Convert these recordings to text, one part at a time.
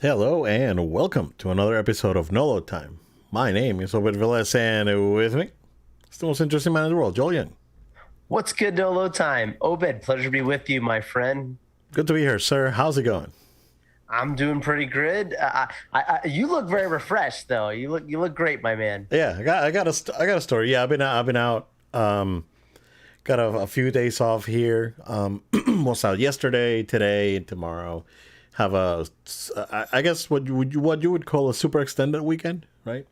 Hello and welcome to another episode of Nolo Time. My name is Obed Velez, and with me, it's the most interesting man in the world, Joel Young. What's good, Nolo time? Obed, pleasure to be with you, my friend. Good to be here, sir. How's it going? I'm doing pretty good. You look very refreshed, though. You look great, my man. Yeah, I got a story. Yeah, I've been out. Got a few days off here. Was out yesterday, today, and tomorrow. Have I guess what you would call a super extended weekend, right?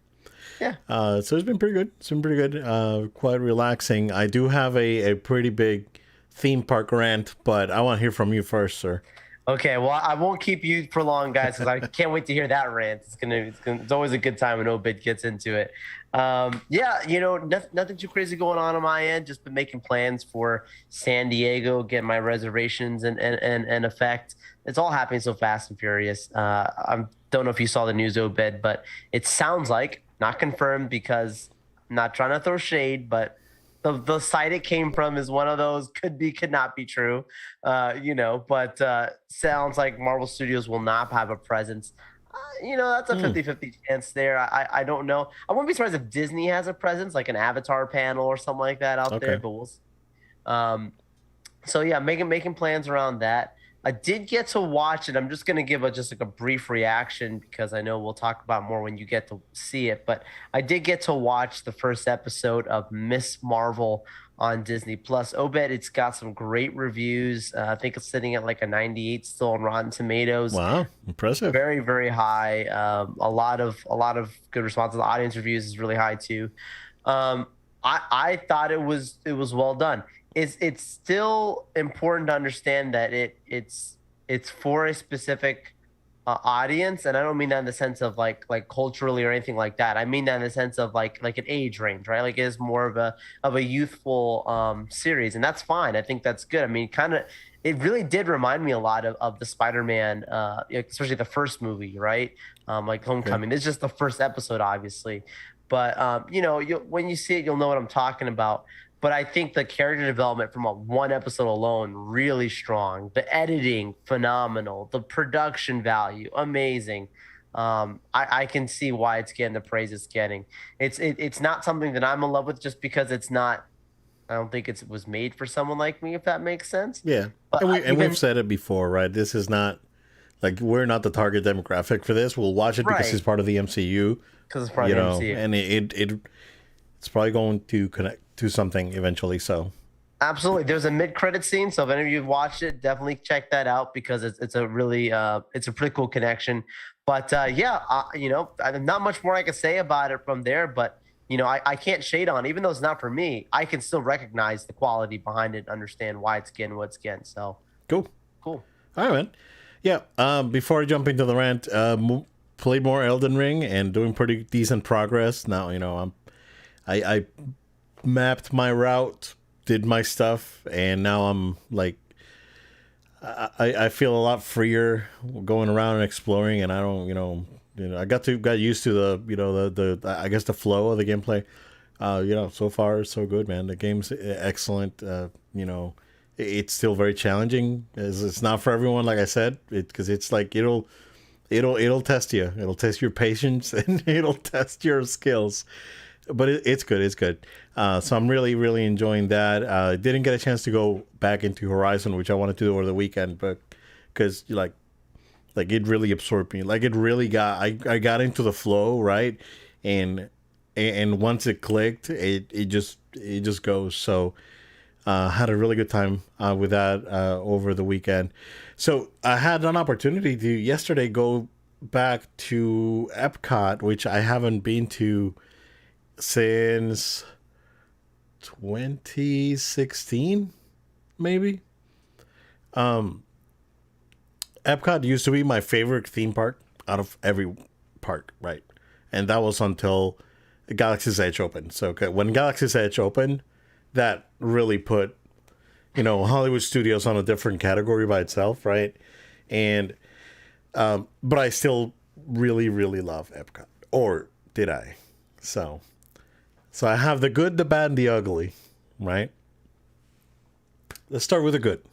Yeah. So it's been pretty good. It's been pretty good. Quite relaxing. I do have a pretty big theme park rant, but I want to hear from you first, sir. Okay. Well, I won't keep you for long, guys, because I can't wait to hear that rant. It's always a good time when Obed gets into it. Yeah, nothing too crazy going on my end. Just been making plans for San Diego, getting my reservations and effect. It's all happening so fast and furious. I don't know if you saw the news, Obed, but it sounds like not confirmed because I'm not trying to throw shade, but the site it came from is one of those could be, could not be true, but sounds like Marvel Studios will not have a presence. That's a 50-50 chance there. I don't know. I wouldn't be surprised if Disney has a presence, like an Avatar panel or something like that out there, Okay. but we'll see. So yeah, making plans around that. I did get to watch it. I'm just gonna give just like a brief reaction because I know we'll talk about more when you get to see it. But I did get to watch the first episode of Miss Marvel on Disney Plus. Obed, it's got some great reviews. I think it's sitting at like a 98 still on Rotten Tomatoes. Wow, impressive. Very, very high. A lot of good responses. The audience reviews is really high too. I thought it was well done. It's still important to understand that it's for a specific audience, and I don't mean that in the sense of like culturally or anything like that. I mean that in the sense of like an age range, right? Like it is more of a youthful series, and that's fine. I think that's good. I mean, kind of, it really did remind me a lot of the Spider-Man, especially the first movie, right? Like Okay. Homecoming. It's just the first episode, obviously, but when you see it, you'll know what I'm talking about. But I think the character development from one episode alone really strong. The editing phenomenal. The production value amazing. I can see why it's getting the praise it's getting. It's not something that I'm in love with just because it's not. I don't think it was made for someone like me, if that makes sense. Yeah, But and we've even said it before, right? This is not like we're not the target demographic for this. We'll watch it because right, it's part of the MCU, because it's part of the MCU. and it's probably going to connect to something eventually. So Absolutely. There's a mid-credit scene, so if any of you have watched it, definitely check that out because it's a really it's a pretty cool connection. But yeah, not much more I can say about it from there. But I can't shade on, even though it's not for me. I can still recognize the quality behind it, and understand why it's getting what it's getting. So cool. cool. All right, man. Yeah. Before I jump into the rant, played more Elden Ring and doing pretty decent progress. Now I mapped my route, did my stuff, and now I'm like I feel a lot freer going around and exploring, and I don't I got used to the I guess the flow of the gameplay. So far so good, man. The game's excellent. It's still very challenging. It's not for everyone, like I said, because it's like it'll test you. It'll test your patience and it'll test your skills. But it's good. It's good. So I'm really, really enjoying that. Didn't get a chance to go back into Horizon, which I wanted to do over the weekend, but because like it really absorbed me. Like it really I got into the flow, right? And once it clicked, it just goes. So had a really good time with that over the weekend. So I had an opportunity to yesterday go back to Epcot, which I haven't been to since 2016, maybe. Epcot used to be my favorite theme park out of every park, right? And that was until Galaxy's Edge opened. So okay, when Galaxy's Edge opened, that really put Hollywood Studios on a different category by itself, right? And but I still really, really love Epcot, or did I? So I have the good, the bad, and the ugly, right? Let's start with the good.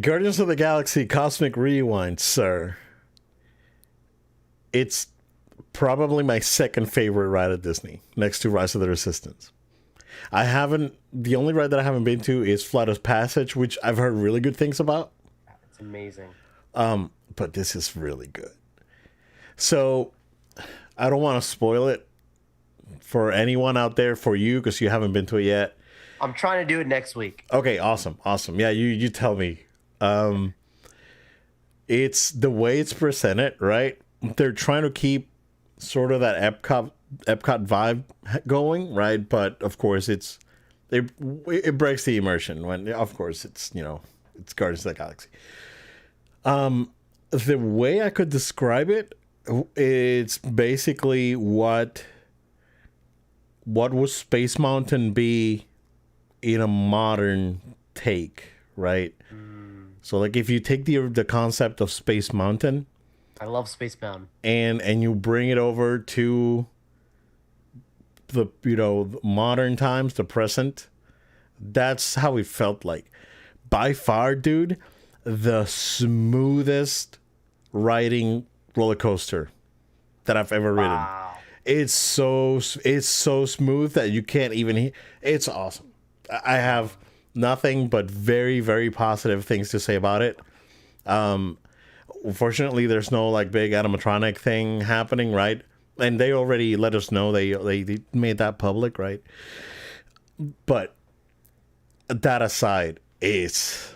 Guardians of the Galaxy Cosmic Rewind, sir. it's probably my second favorite ride at Disney, next to Rise of the Resistance. The only ride that I haven't been to is Flight of Passage, which I've heard really good things about. It's amazing. But this is really good. So I don't want to spoil it for anyone out there, for you, because you haven't been to it yet. I'm trying to do it next week. Okay, awesome. Yeah, you tell me. It's the way it's presented, right? They're trying to keep sort of that Epcot vibe going, right? But of course, it breaks the immersion when, of course, it's Guardians of the Galaxy. The way I could describe it, it's basically what would Space Mountain be in a modern take, right? So like if you take the concept of Space Mountain, I love Space Mountain, and you bring it over to the modern times, the present, that's how it felt like. By far, dude, the smoothest riding roller coaster that I've ever ridden. Wow. It's so smooth that you can't even. It's awesome. I have nothing but very, very positive things to say about it. Unfortunately, there's no like big animatronic thing happening, right? And they already let us know they made that public, right? But that aside, it's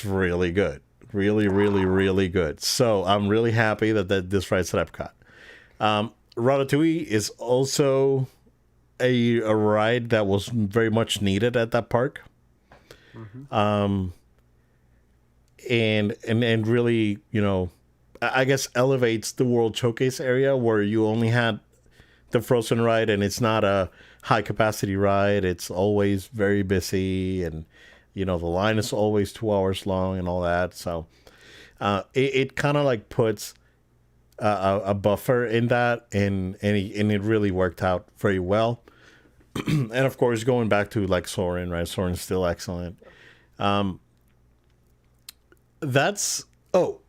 really good. Really, really, really good. So I'm really happy that this ride's at Epcot. Ratatouille is also a ride that was very much needed at that park. And really, I guess elevates the World Showcase area where you only had the Frozen ride, and it's not a high capacity ride. It's always very busy, and the line is always 2 hours long and all that. So it kind of like puts a buffer in that, and it really worked out very well. And of course, going back to like Soarin', right? Soarin's still excellent.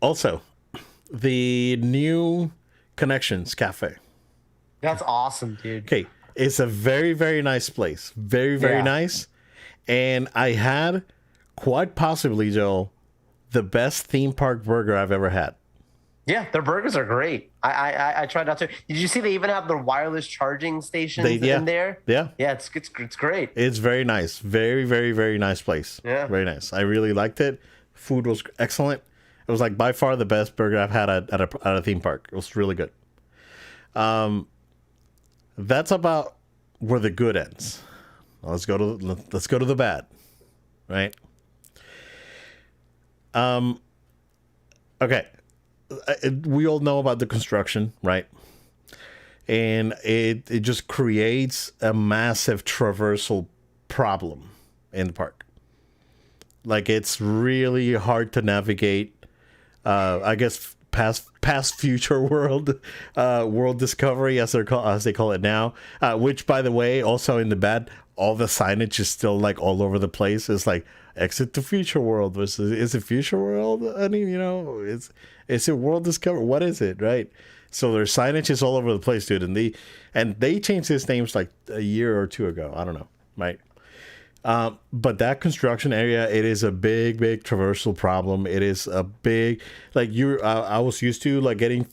Also the new Connections Cafe. That's awesome, dude. Okay, it's a very, very nice place. Very, very nice. And I had, quite possibly, Joel, the best theme park burger I've ever had. Yeah, their burgers are great. I tried out to. Did you see they even have their wireless charging stations in there? Yeah. Yeah, it's great. It's very nice. Very, very, very nice place. Yeah. Very nice. I really liked it. Food was excellent. It was like by far the best burger I've had at a theme park. It was really good. That's about where the good ends. Let's go to the bad, right? Okay. We all know about the construction, right? And it just creates a massive traversal problem in the park. Like it's really hard to navigate. I guess past future world discovery as they call it now. Which, by the way, also in the bad, all the signage is still like all over the place. It's like exit to future world versus is it future world? I mean, it's a world discovery. What is it, right? So their signage is all over the place, dude. And they changed these names like a year or two ago. I don't know, right? But that construction area, it is a big traversal problem. It is a big, like I was used to like getting,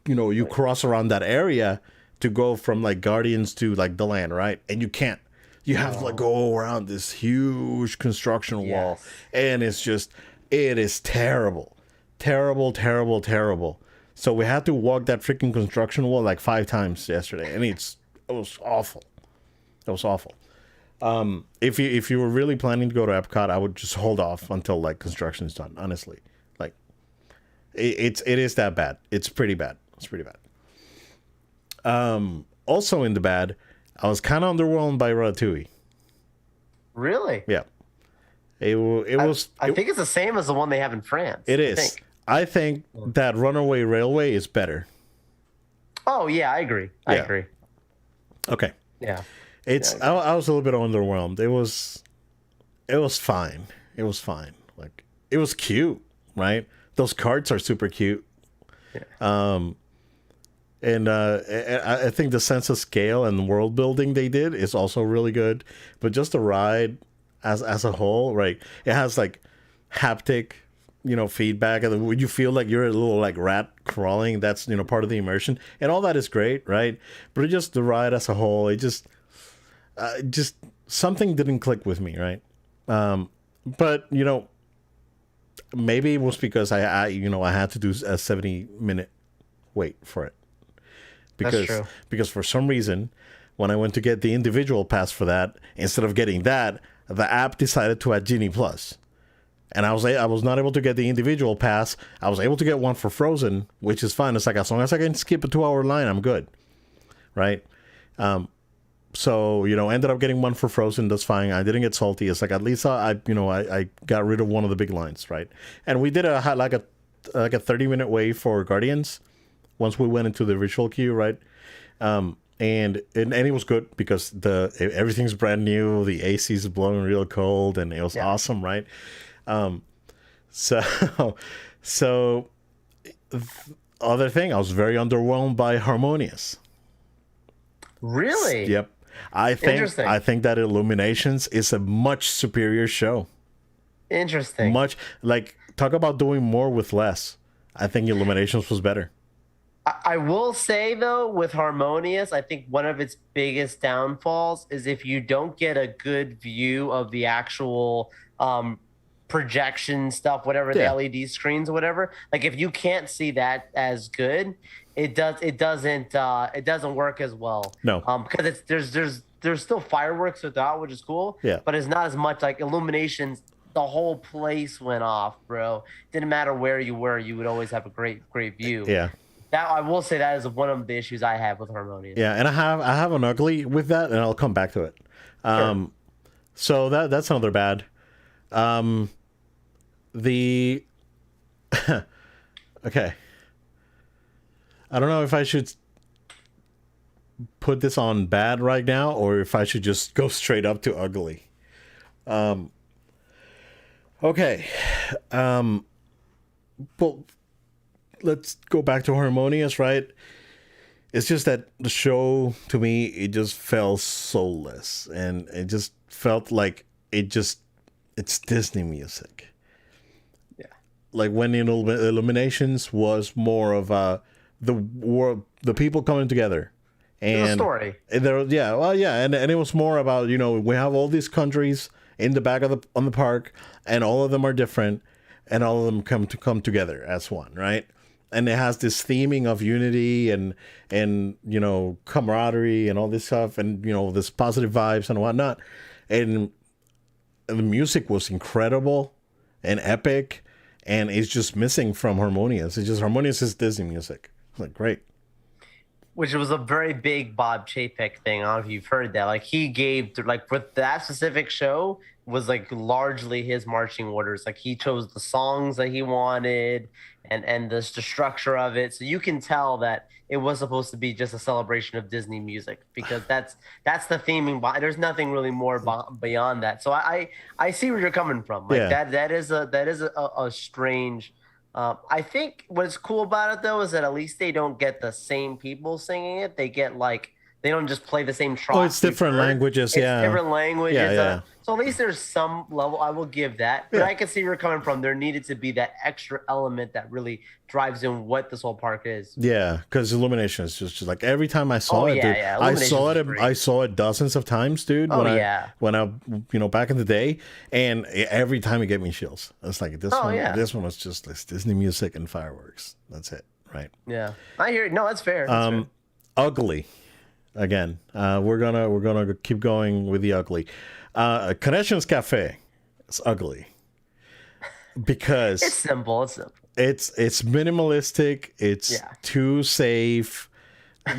you cross around that area to go from like Guardians to like the land, right? And you can't. You have to like go around this huge construction wall, and it is terrible. So we had to walk that freaking construction wall like 5 times yesterday, and it was awful. It was awful. If you were really planning to go to Epcot, I would just hold off until like construction is done. Honestly, like it is that bad. It's pretty bad. Also in the bad, I was kind of underwhelmed by Ratatouille. Really? Yeah. It was. I think it's the same as the one they have in France. It is. I think that Runaway Railway is better. Oh yeah, I agree. I agree. Okay. Yeah. I was a little bit underwhelmed. It was fine. It was fine. Like it was cute, right? Those carts are super cute. Yeah. And I think the sense of scale and world building they did is also really good. But just the ride as a whole, right? It has like haptic, feedback, and when you feel like you're a little like rat crawling, that's part of the immersion, and all that is great, right? But it just the ride as a whole, it just something didn't click with me, right? But maybe it was because I had to do a 70-minute wait for it. Because for some reason, when I went to get the individual pass for that, instead of getting that, the app decided to add Genie Plus. And I was not able to get the individual pass. I was able to get one for Frozen, which is fine. It's like, as long as I can skip a 2-hour line, I'm good. Right? So, ended up getting one for Frozen. That's fine. I didn't get salty. It's like, at least I got rid of one of the big lines, right? And we did a 30-minute wait for Guardians once we went into the virtual queue, right? And it was good because everything's brand new. The AC is blowing real cold, and it was awesome, right? So other thing, I was very underwhelmed by Harmonious. Really? Yep. I think that Illuminations is a much superior show. Interesting. Much, like, talk about doing more with less. I think Illuminations was better. I will say, though, with Harmonious, I think one of its biggest downfalls is if you don't get a good view of the actual projection stuff, whatever, the LED screens or whatever. Like, if you can't see that as good, it doesn't work as well. No. Because there's still fireworks throughout, which is cool. Yeah. But it's not as much like Illuminations. The whole place went off, bro. Didn't matter where you were, you would always have a great view. Yeah. That I will say that is one of the issues I have with Harmonious. Yeah, and I have an ugly with that, and I'll come back to it. Sure. So that's another bad. The okay. I don't know if I should put this on bad right now, or if I should just go straight up to ugly. Okay. Well, let's go back to Harmonious, right? It's just that the show, to me, it just felt soulless, and it just felt like it's Disney music. Yeah. Like when Illuminations was more of the people coming together. And the story. And it was more about, we have all these countries in the back on the park, and all of them are different, and all of them come together as one, right? And it has this theming of unity and camaraderie and all this stuff, and this positive vibes and whatnot. And the music was incredible and epic, and it's just missing from Harmonious. It's just Harmonious is Disney music. Like, great. Which was a very big Bob Chapek thing. I don't know if you've heard that. Like, he gave, like, for that specific show was like largely his marching orders. Like, he chose the songs that he wanted and the structure of it. So you can tell that it was supposed to be just a celebration of Disney music, because that's the theming. There's nothing really more beyond that. So I see where you're coming from. Like, that is a strange. I think what's cool about it, though, is that at least they don't get the same people singing it. They get, like, they don't just play the same tracks. Oh, it's different languages, different languages. Yeah. So at least there's some level. I will give that. But I can see where you're coming from. There needed to be that extra element that really drives in what this whole park is. Yeah, because Illumination is just like, every time I saw it, dude, I saw it dozens of times, dude. When I back in the day, and every time it gave me chills. It's like this one was just this Disney music and fireworks. That's it, right? Yeah, I hear it. No, that's fair. That's fair. Ugly. Again, we're gonna keep going with the ugly. Connections Cafe is ugly because it's simple. It's minimalistic. It's too safe.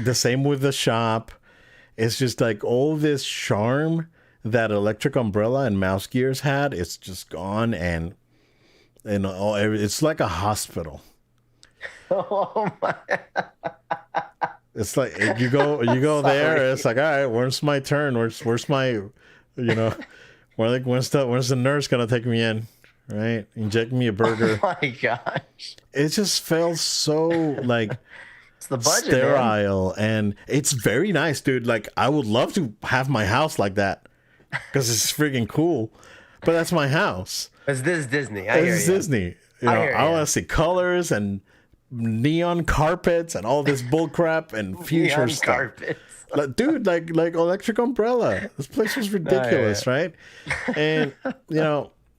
The same with the shop. It's just like all this charm that Electric Umbrella and Mouse Gears had. It's just gone, and it's like a hospital. Oh my. It's like you go there. It's like, all right, where's my turn? Where's my, when's the nurse gonna take me in, right? Inject me a burger. Oh my gosh! It just felt so like It's the budget, man. sterile, and it's very nice, dude. Like, I would love to have my house like that because it's freaking cool. But that's my house. It's this Disney. I hear It's you. Disney. You know, hear I ya. want to see colors and neon carpets and all this bull crap and future Neon stuff. carpets. Like, dude, like Electric Umbrella. This place was ridiculous, right? And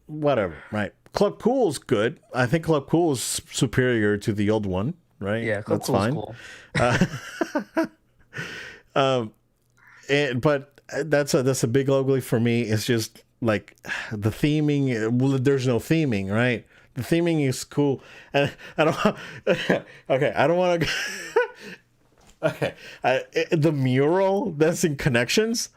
whatever, right? Club Cool's good. I think Club Cool is superior to the old one, right? Yeah, that's cool's fine. cool. But that's a big ugly for me. It's just like the theming. Well, there's no theming, right? The theming is cool, and I don't. Okay, I don't want to. Okay, the mural that's in Connections,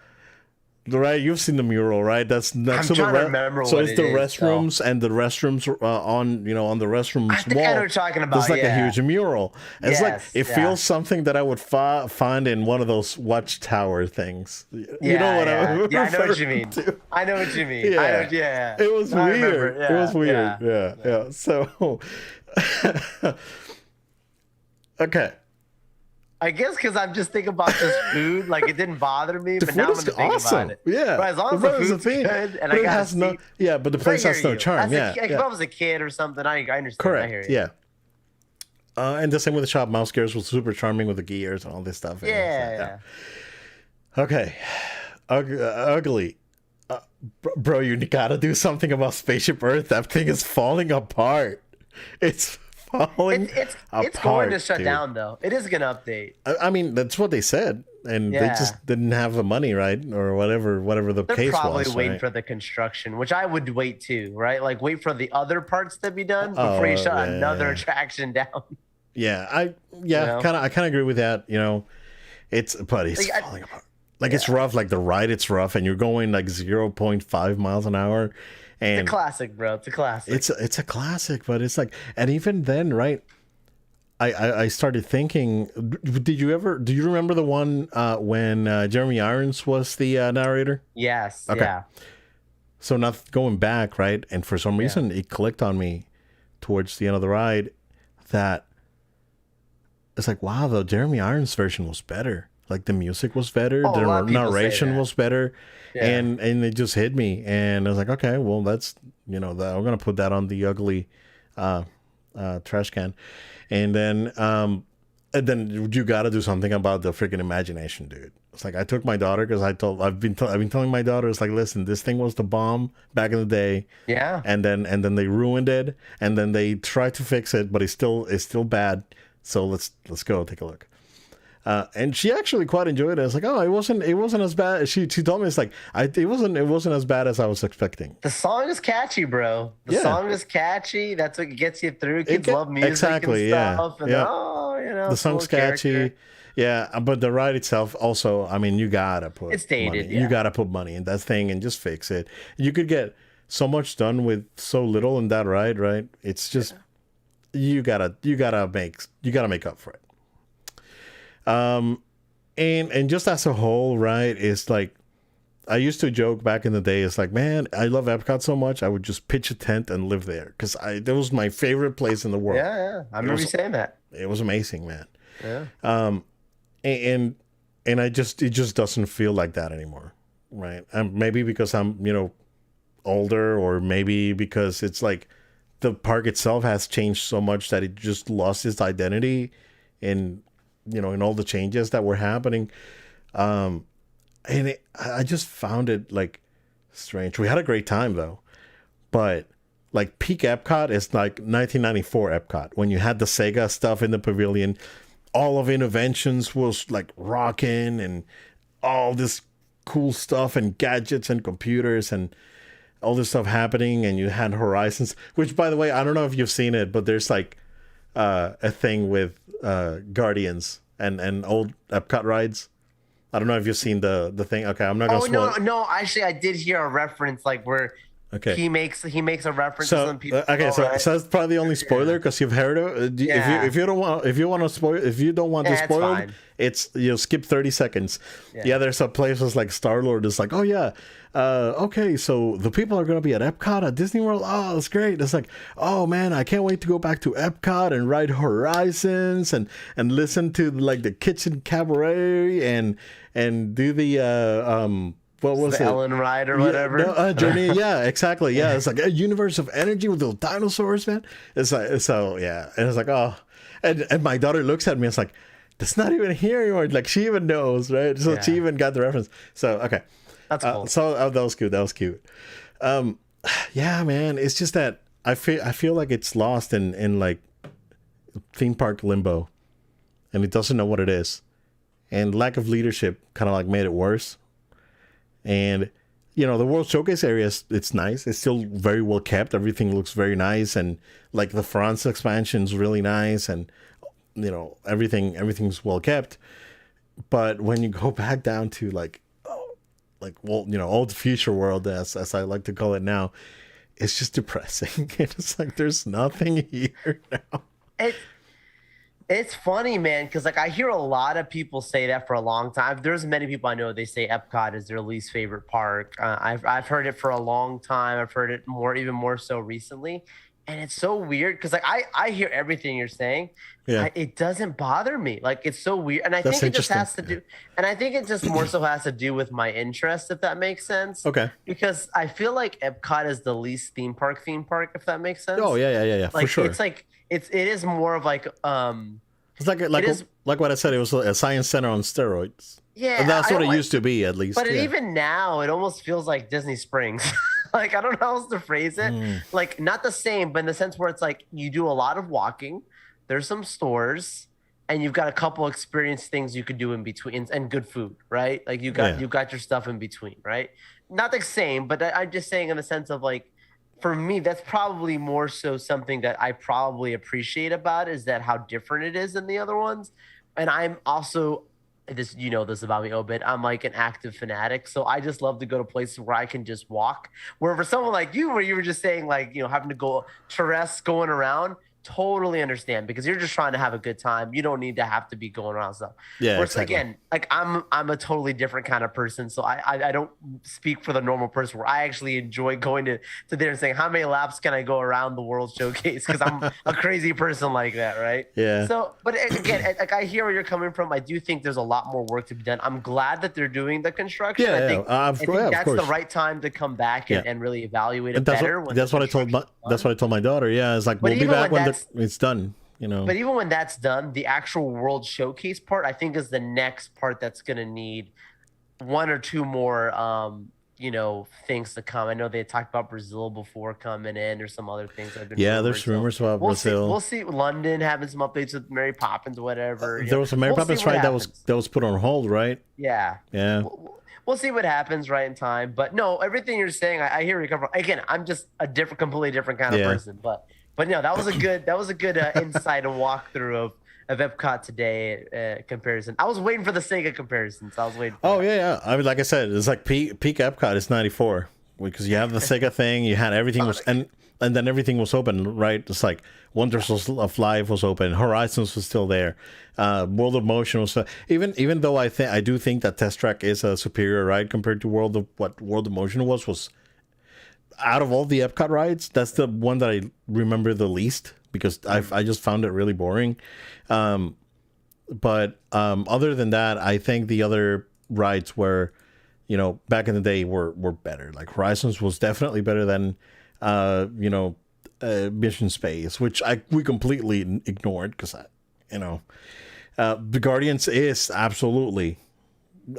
right? You've seen the mural, right? That's next I'm to trying to remember so what it's it the is, restrooms, and the restrooms on the restrooms I think wall. I know what you're talking about, There's like a yeah. huge mural. It's like Yes, it yeah. feels something that I would find in one of those watchtower things. You know Yeah, what yeah. I'm Yeah, I know what you referring mean. to. I know what you mean. Yeah. It was I weird. remember. It was weird. Yeah. Yeah. So, okay. I guess because I'm just thinking about this food, like it didn't bother me, but The now food I'm is gonna think awesome. about it. Yeah. But as long as The the food is a food's thing, good and but I it got has no. Yeah, but the place has no charm. Yeah. If I was a kid or something, I understand. I hear Correct. you. Yeah. And the same with the shop. Mouse Gears was super charming with the gears and all this stuff. And Yeah. Okay. Ugly. Bro, you gotta do something about Spaceship Earth. That thing is falling apart. It's falling It's apart. going to shut dude. down though. It is gonna update. I mean, that's what they said, and they Yeah. just didn't have the money, right, or whatever the They're case probably was. waiting Right? for the construction, which I would wait too, right? Like wait for the other parts to be done before you shut yeah, another yeah. attraction down. Yeah, I know? kind of agree with that. It's Like, falling apart. Like it's rough. Like the ride, it's rough, and you're going like 0.5 miles an hour, It's and a classic, bro. It's a classic. it's a classic. But it's like, and even then, right? I started thinking. Do you remember the one when Jeremy Irons was the narrator? Yes. Okay. Yeah. So not going back, right? And for some reason, it clicked on me towards the end of the ride that it's like, wow, the Jeremy Irons version was better. Like the music was better, Oh, a lot of the people say narration that. was better, Yeah. and it just hit me, and I was like, okay, well, that's I'm gonna put that on the ugly trash can, and then you got to do something about the freaking imagination, dude. It's like I took my daughter because I've been telling my daughter, it's like, listen, this thing was the bomb back in the day. Yeah. And then they ruined it, and then they tried to fix it, but it's still bad. So let's go take a look. And she actually quite enjoyed it. I was like, oh, it wasn't as bad. She told me it's like it wasn't as bad as I was expecting. The song is catchy, bro. The Yeah. song is catchy. That's what gets you through. Kids love music exactly, and stuff. yeah. And Yeah. The it's a little song's catchy. character. Yeah, but the ride itself also, I mean, you gotta put It's dated, money. yeah. You gotta put money in that thing and just fix it. You could get so much done with so little in that ride, right? It's just you gotta make up for it. And just as a whole, right? It's like I used to joke back in the day. It's like, man, I love Epcot so much. I would just pitch a tent and live there because that was my favorite place in the world. Yeah. I remember you saying that. It was amazing, man. Yeah. And it just doesn't feel like that anymore, right? Maybe because I'm older, or maybe because it's like the park itself has changed so much that it just lost its identity in all the changes that were happening. And I just found it like strange. We had a great time though, but like peak Epcot is like 1994 Epcot when you had the Sega stuff in the pavilion. All of Innoventions was like rocking, and all this cool stuff and gadgets and computers and all this stuff happening. And you had Horizons, which, by the way, I don't know if you've seen it, but there's like a thing with Guardians and old Epcot rides. I don't know if you've seen the thing. Okay, I'm not gonna Oh spoil. no! Actually, I did hear a reference like where Okay. He makes a reference to So some people. okay, so Right? so that's probably the only spoiler because you've heard of. Yeah. If you don't want to spoil, if you don't want to Yeah, it's spoil, fine. it's you'll skip 30 seconds. Yeah. Yeah, there's some places like Star Lord is like, oh yeah, okay, so the people are gonna be at Epcot at Disney World. Oh, that's great. It's like, oh man, I can't wait to go back to Epcot and ride Horizons and listen to like the Kitchen Cabaret and do the what was The it? Ellen ride or Yeah, whatever. no, Journey. Yeah, exactly. Yeah, it's like a universe of energy with those dinosaurs, man. It's like so. Yeah, and it's like oh, and my daughter looks at me. It's like that's not even here anymore. Like she even knows, right? So she Yeah. even got the reference. So okay, That's cool. so that was cute. That was cute. Yeah, man. It's just that I feel like it's lost in like theme park limbo, and it doesn't know what it is, and lack of leadership kind of like made it worse. And the World Showcase area it's nice. It's still very well kept. Everything looks very nice, and like the France expansion's really nice, and everything's well kept. But when you go back down to old future world as I like to call it now, it's just depressing. It's like there's nothing here now. It, it's funny, man, because like I hear a lot of people say that for a long time. There's many people I know they say Epcot is their least favorite park. I've heard it for a long time. I've heard it even more so recently, and it's so weird because like I hear everything you're saying. Yeah. It doesn't bother me. Like it's so weird, and I That's think it just has to interesting. do, and I think it just more so has to do with my interest, if that makes sense. Okay. Because I feel like Epcot is the least theme park, if that makes sense. Oh yeah, for Like sure. it's like it is more of like It's like it is. like what I said. It was a science center on steroids. Yeah, And that's I what don't it like, used to be, at least. but Yeah. even now, it almost feels like Disney Springs. Like I don't know how else to phrase it. Hmm. Like not the same, but in the sense where it's like you do a lot of walking. There's some stores, and you've got a couple experience things you could do in between, and good food, right? Like Yeah. you got your stuff in between, right? Not the same, but I'm just saying in the sense of like, for me, that's probably more so something that I probably appreciate about it, is that how different it is than the other ones. And I'm also this about me, Obed. I'm like an active fanatic, so I just love to go to places where I can just walk. Where for someone like you, where you were just saying like having to go going around, totally understand because you're just trying to have a good time. You don't need to have to be going around stuff. Yeah, Whereas exactly. again, like I'm a totally different kind of person, so I don't speak for the normal person. Where I actually enjoy going to there and saying how many laps can I go around the World Showcase because I'm a crazy person like that, right? Yeah. So, but again, like I hear where you're coming from. I do think there's a lot more work to be done. I'm glad that they're doing the construction. Yeah, I yeah. think, Of I course, think of that's the course. right time to come back and, Yeah. and really evaluate it And that's better. what when that's the what I told construction's done. that's what I told my daughter. Yeah, it's like But we'll be even back when when that's it's done. But even when that's done, the actual World Showcase part, I think, is the next part that's going to need one or two more, things to come. I know they talked about Brazil before coming in. There's some other things I've been. Yeah, rumored, there's rumors about we'll Brazil. See, we'll see London having some updates with Mary Poppins, whatever. There was a Mary We'll see Poppins what ride happens. that was put on hold, right? Yeah. Yeah. We'll see what happens right in time. But no, everything you're saying, I hear where you come from. Again, I'm just a completely different kind of Yeah. person. But no, that was a good insight and walkthrough of Epcot today comparison. I was waiting for the Sega comparisons. I was waiting. For Oh that. yeah. I mean, like I said, it's like peak Epcot is '94 because you have the Sega thing, you had everything was and then everything was open, right? It's like Wonders of Life was open, Horizons was still there, World of Motion was even though I do think that Test Track is a superior ride compared to World of Motion was out of all the Epcot rides, that's the one that I remember the least because I just found it really boring. But other than that, I think the other rides were, back in the day were better. Like Horizons was definitely better than, Mission Space, which we completely ignored because the Guardians is absolutely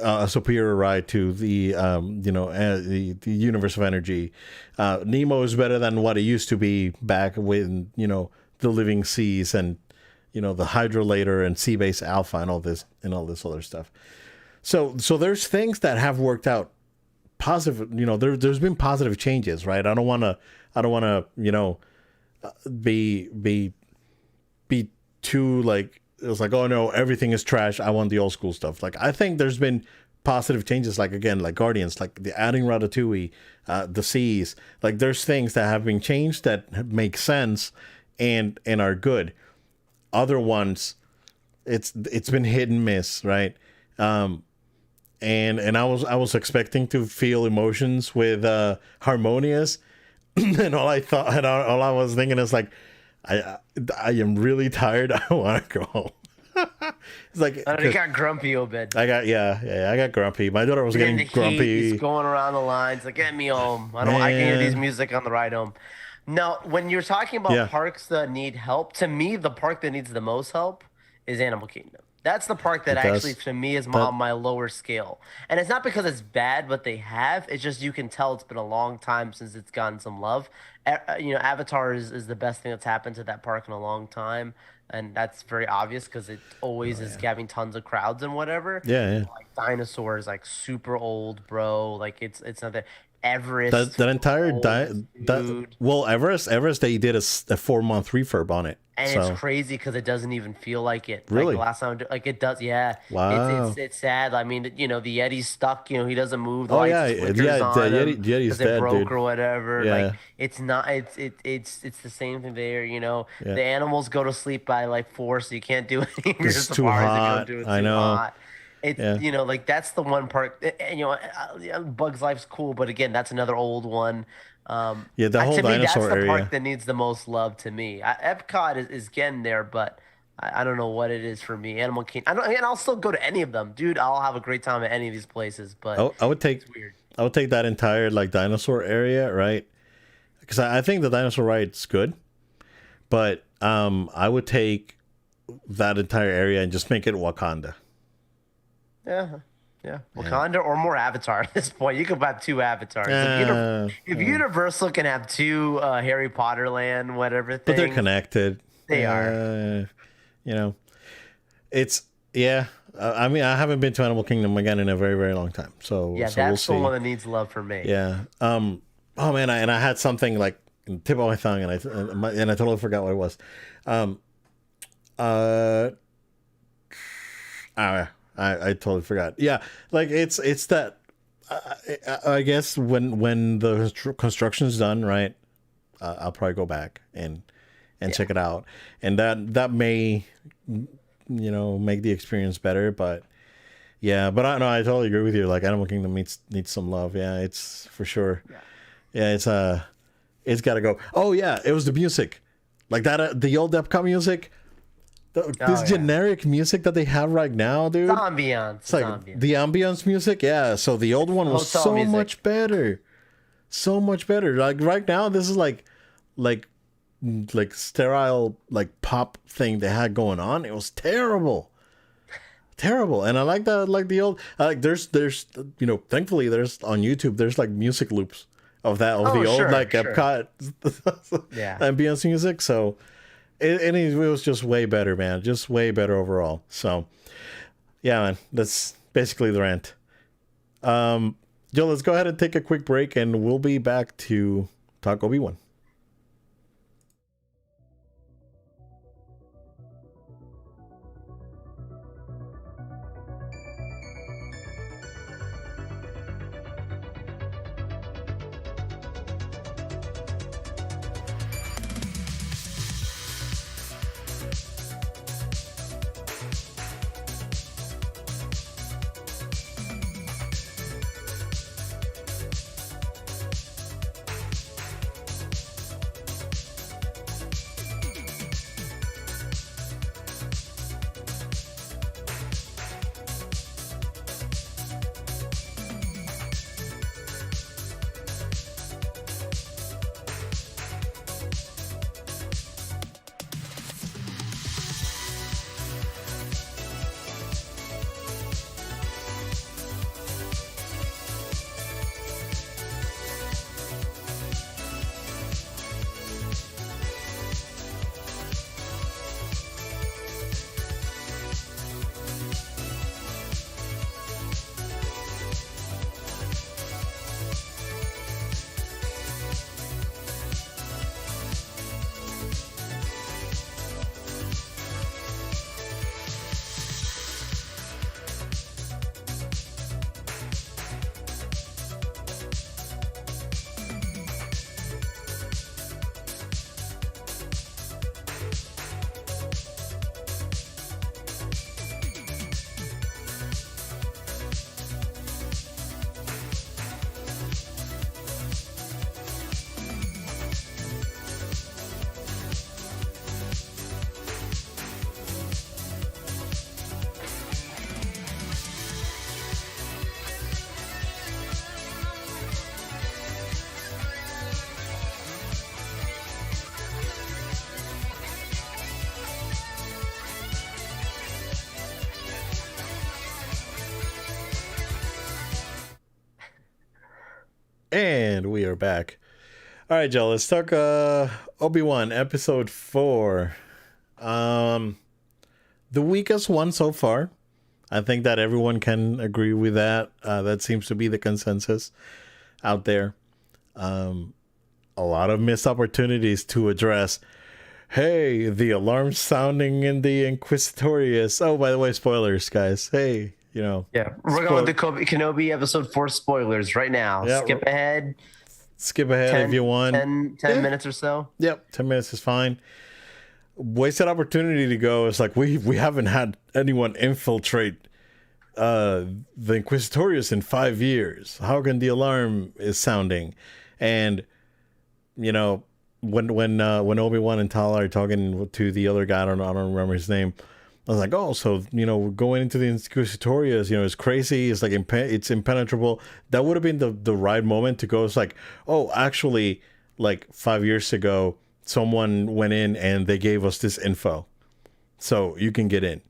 a superior ride to the the Universe of Energy. Nemo is better than what it used to be back when the Living Seas and the Hydrolator and Seabase Alpha and all this other stuff. So there's things that have worked out positive. There's been positive changes, right? I don't want to be too like, it was like, oh no, everything is trash, I want the old school stuff. Like I think there's been positive changes, like again, like Guardians, like the adding Ratatouille, the seas, like there's things that have been changed that make sense and are good. Other ones, it's been hit and miss, right? And I was expecting to feel emotions with Harmonious, and all I was thinking is like, I am really tired. I want to go home. It's like You got grumpy, Obed. I got grumpy. My daughter was getting grumpy. He's going around the lines like, get me home. I can hear these music on the ride home. No, when you're talking about parks that need help, to me, the park that needs the most help is Animal Kingdom. That's the park that actually, to me, is on my lower scale. And it's not because it's bad, but they have. It's just you can tell it's been a long time since it's gotten some love. Avatar is the best thing that's happened to that park in a long time. And that's very obvious because it always is having tons of crowds and whatever. Yeah. Like Dinosaurs, like super old, bro. Like it's not that. Everest. That entire Everest, they did a 4-month refurb on it. And it's crazy because it doesn't even feel like it. Really? Like the last time, it does. Yeah. Wow. It's sad. I mean, the Yeti's stuck. He doesn't move. The The because Yeti's it dead, broke dude. or whatever. Yeah. Like it's not. It's the same thing there. The animals go to sleep by like 4, so you can't do any of your It's too safaris. hot. I know. Hot. It's like that's the one part. Bugs Life's cool, but again, that's another old one. The whole to me, that's dinosaur the area park that needs the most love to me. Epcot is getting there, but I don't know what it is for me. Animal Kingdom, and I'll still go to any of them, dude. I'll have a great time at any of these places. But I would take that entire like dinosaur area, right? Because I think the dinosaur ride's good, but I would take that entire area and just make it Wakanda. Yeah. Wakanda or more Avatar at this point. You could have 2 Avatars. If Universal can have 2 Harry Potter land, whatever thing. But they're connected. They are. It's I mean, I haven't been to Animal Kingdom again in a very, very long time. So that's the one that needs love for me. Yeah. Oh man, I had something like in the tip of my tongue, and I totally forgot what it was. I totally forgot. Yeah, like it's that. I guess when the construction's done, right, I'll probably go back and check it out, and that may make the experience better. But I totally agree with you. Like Animal Kingdom needs some love. Yeah, it's for sure. Yeah, it's got to go. Oh yeah, it was the music, like that the old Epcot music. Generic music that they have right now, dude. It's ambiance. It's like the ambiance music. Yeah. So the old one was so much better. So much better. Like right now, this is like sterile like pop thing they had going on. It was terrible. Terrible. And I like that. Like the old. There's thankfully there's on YouTube. There's like music loops of the old Epcot ambience music. So. It was just way better, man. Just way better overall. So, yeah, man. That's basically the rant. Joe, let's go ahead and take a quick break, and we'll be back to talk Obi-Wan. And we are back. All right, Joe, let's talk Obi-Wan episode 4. The weakest one so far. I think that everyone can agree with that. That seems to be the consensus out there. A lot of missed opportunities to address. Hey, the alarm sounding in the Inquisitorius. Oh, by the way, spoilers, guys. Hey, Yeah, we're going to Kenobi episode 4 spoilers right now. Yeah, Skip ahead. Skip ahead 10, if you want. 10 minutes or so. Yep, 10 minutes is fine. Wasted opportunity to go. It's like we haven't had anyone infiltrate the Inquisitorius in 5 years. How can the alarm is sounding? And when Obi-Wan and Tala are talking to the other guy, I don't remember his name. I was like, oh, so we're going into the Inquisitorius. It's crazy. It's like it's impenetrable. That would have been the right moment to go. It's like, oh, actually, like 5 years ago, someone went in and they gave us this info, so you can get in,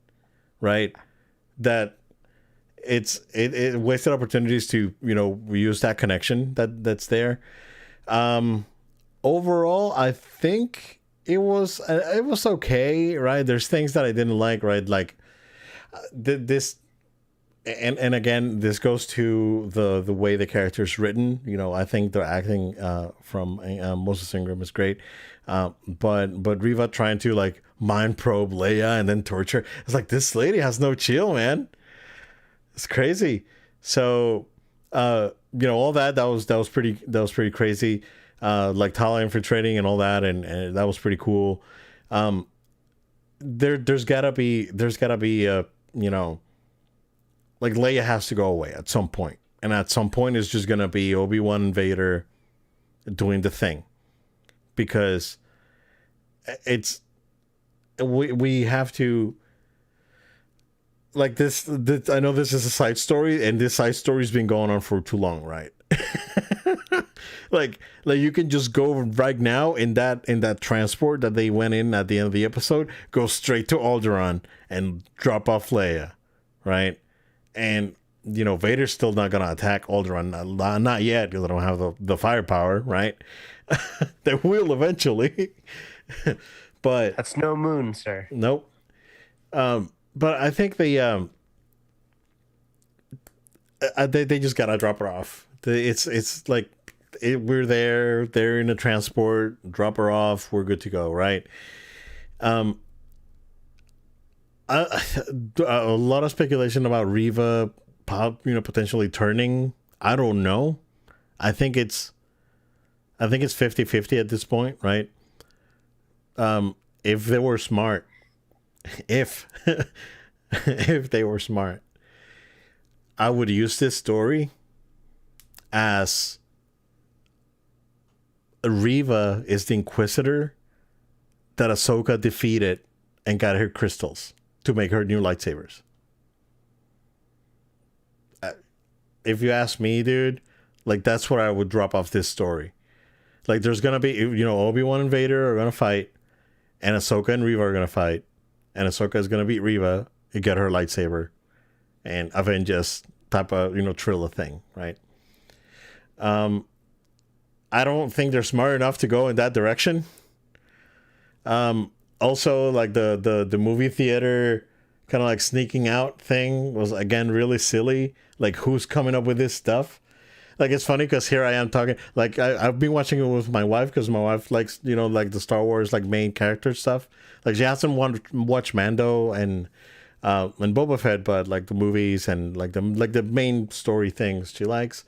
right? That it wasted opportunities to use that connection that's there. Overall, I think it was okay, right? There's things that I didn't like, right? Like this, and again, this goes to the way the character's written. I think the acting from Moses Ingram is great, but Riva trying to like mind probe Leia and then torture. It's like, this lady has no chill, man. It's crazy. So all that was pretty crazy. Like Tala infiltrating and all that, and that was pretty cool. There's gotta be like Leia has to go away at some point, and at some point it's just gonna be Obi-Wan and Vader doing the thing, because we have to, like this. I know this is a side story, and this side story's been going on for too long, right? like you can just go right now in that transport that they went in at the end of the episode, go straight to Alderaan and drop off Leia, right? And Vader's still not gonna attack Alderaan, not yet, because I don't have the firepower, right? They will eventually. But that's no moon, sir. Nope. But I think they just gotta drop her off. It's like we're there. They're in a transport. Drop her off. We're good to go, right? A lot of speculation about Riva, potentially turning. I don't know. I think it's 50-50 at this point, right? If they were smart, if they were smart, I would use this story as Riva is the Inquisitor that Ahsoka defeated and got her crystals to make her new lightsabers. If you ask me, dude, like that's where I would drop off this story. Like there's gonna be, Obi-Wan and Vader are gonna fight, and Ahsoka and Riva are gonna fight, and Ahsoka is gonna beat Riva and get her lightsaber, and avenge us type of Trilla thing, right? I don't think they're smart enough to go in that direction. Also, like the movie theater kind of like sneaking out thing was again really silly. Like, who's coming up with this stuff? Like, it's funny because here I am talking, like I've been watching it with my wife because my wife likes like the Star Wars like main character stuff. Like, she hasn't watched Mando and Boba Fett, but like the movies and like the main story things she likes.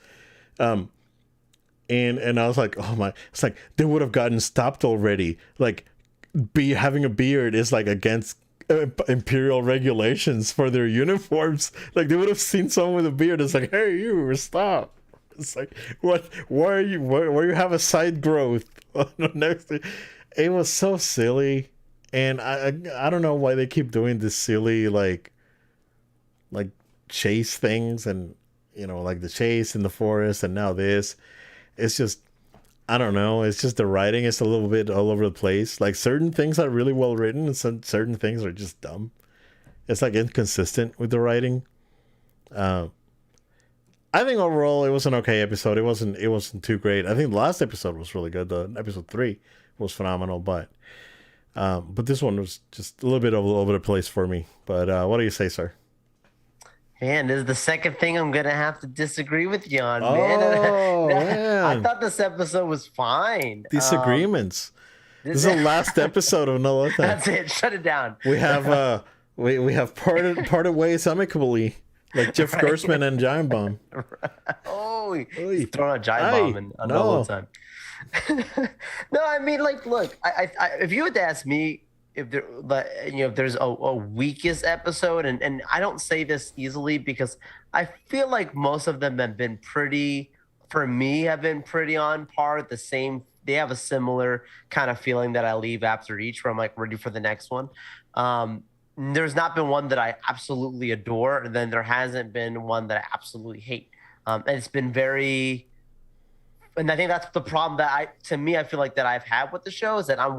And I was like, oh my, it's like they would have gotten stopped already. Like, having a beard is like against imperial regulations for their uniforms. Like, they would have seen someone with a beard. It's like, hey, you stop. It's like, what? Why you have a side growth on the next thing? It was so silly, and I don't know why they keep doing this silly like chase things, and like the chase in the forest, and now this. It's just, I don't know. It's just the writing is a little bit all over the place. Like, certain things are really well written, and certain things are just dumb. It's like inconsistent with the writing. I think overall it was an okay episode. It wasn't too great. I think the last episode was really good. The episode 3 was phenomenal, but this one was just a little bit all over the place for me. But what do you say, sir? Man, this is the second thing I'm gonna have to disagree with you on, Oh, man. I man. thought this episode was fine. Disagreements. This is This, the last episode of No Thing. that's it. Shut it down. We have we have parted ways amicably, like Jeff Right. Gersman and Giant Bomb. Oh, Oy. he's throwing a giant Aye, bomb in a no. double time. No, I mean, like, look, if you had to ask me if there, like, if there's a weakest episode, and I don't say this easily because I feel like most of them have been pretty, for me, have been pretty on par. The same, they have a similar kind of feeling that I leave after each, where I'm like ready for the next one. There's not been one that I absolutely adore, and then there hasn't been one that I absolutely hate. And it's been very, and I think that's the problem that I feel like that I've had with the show is that I'm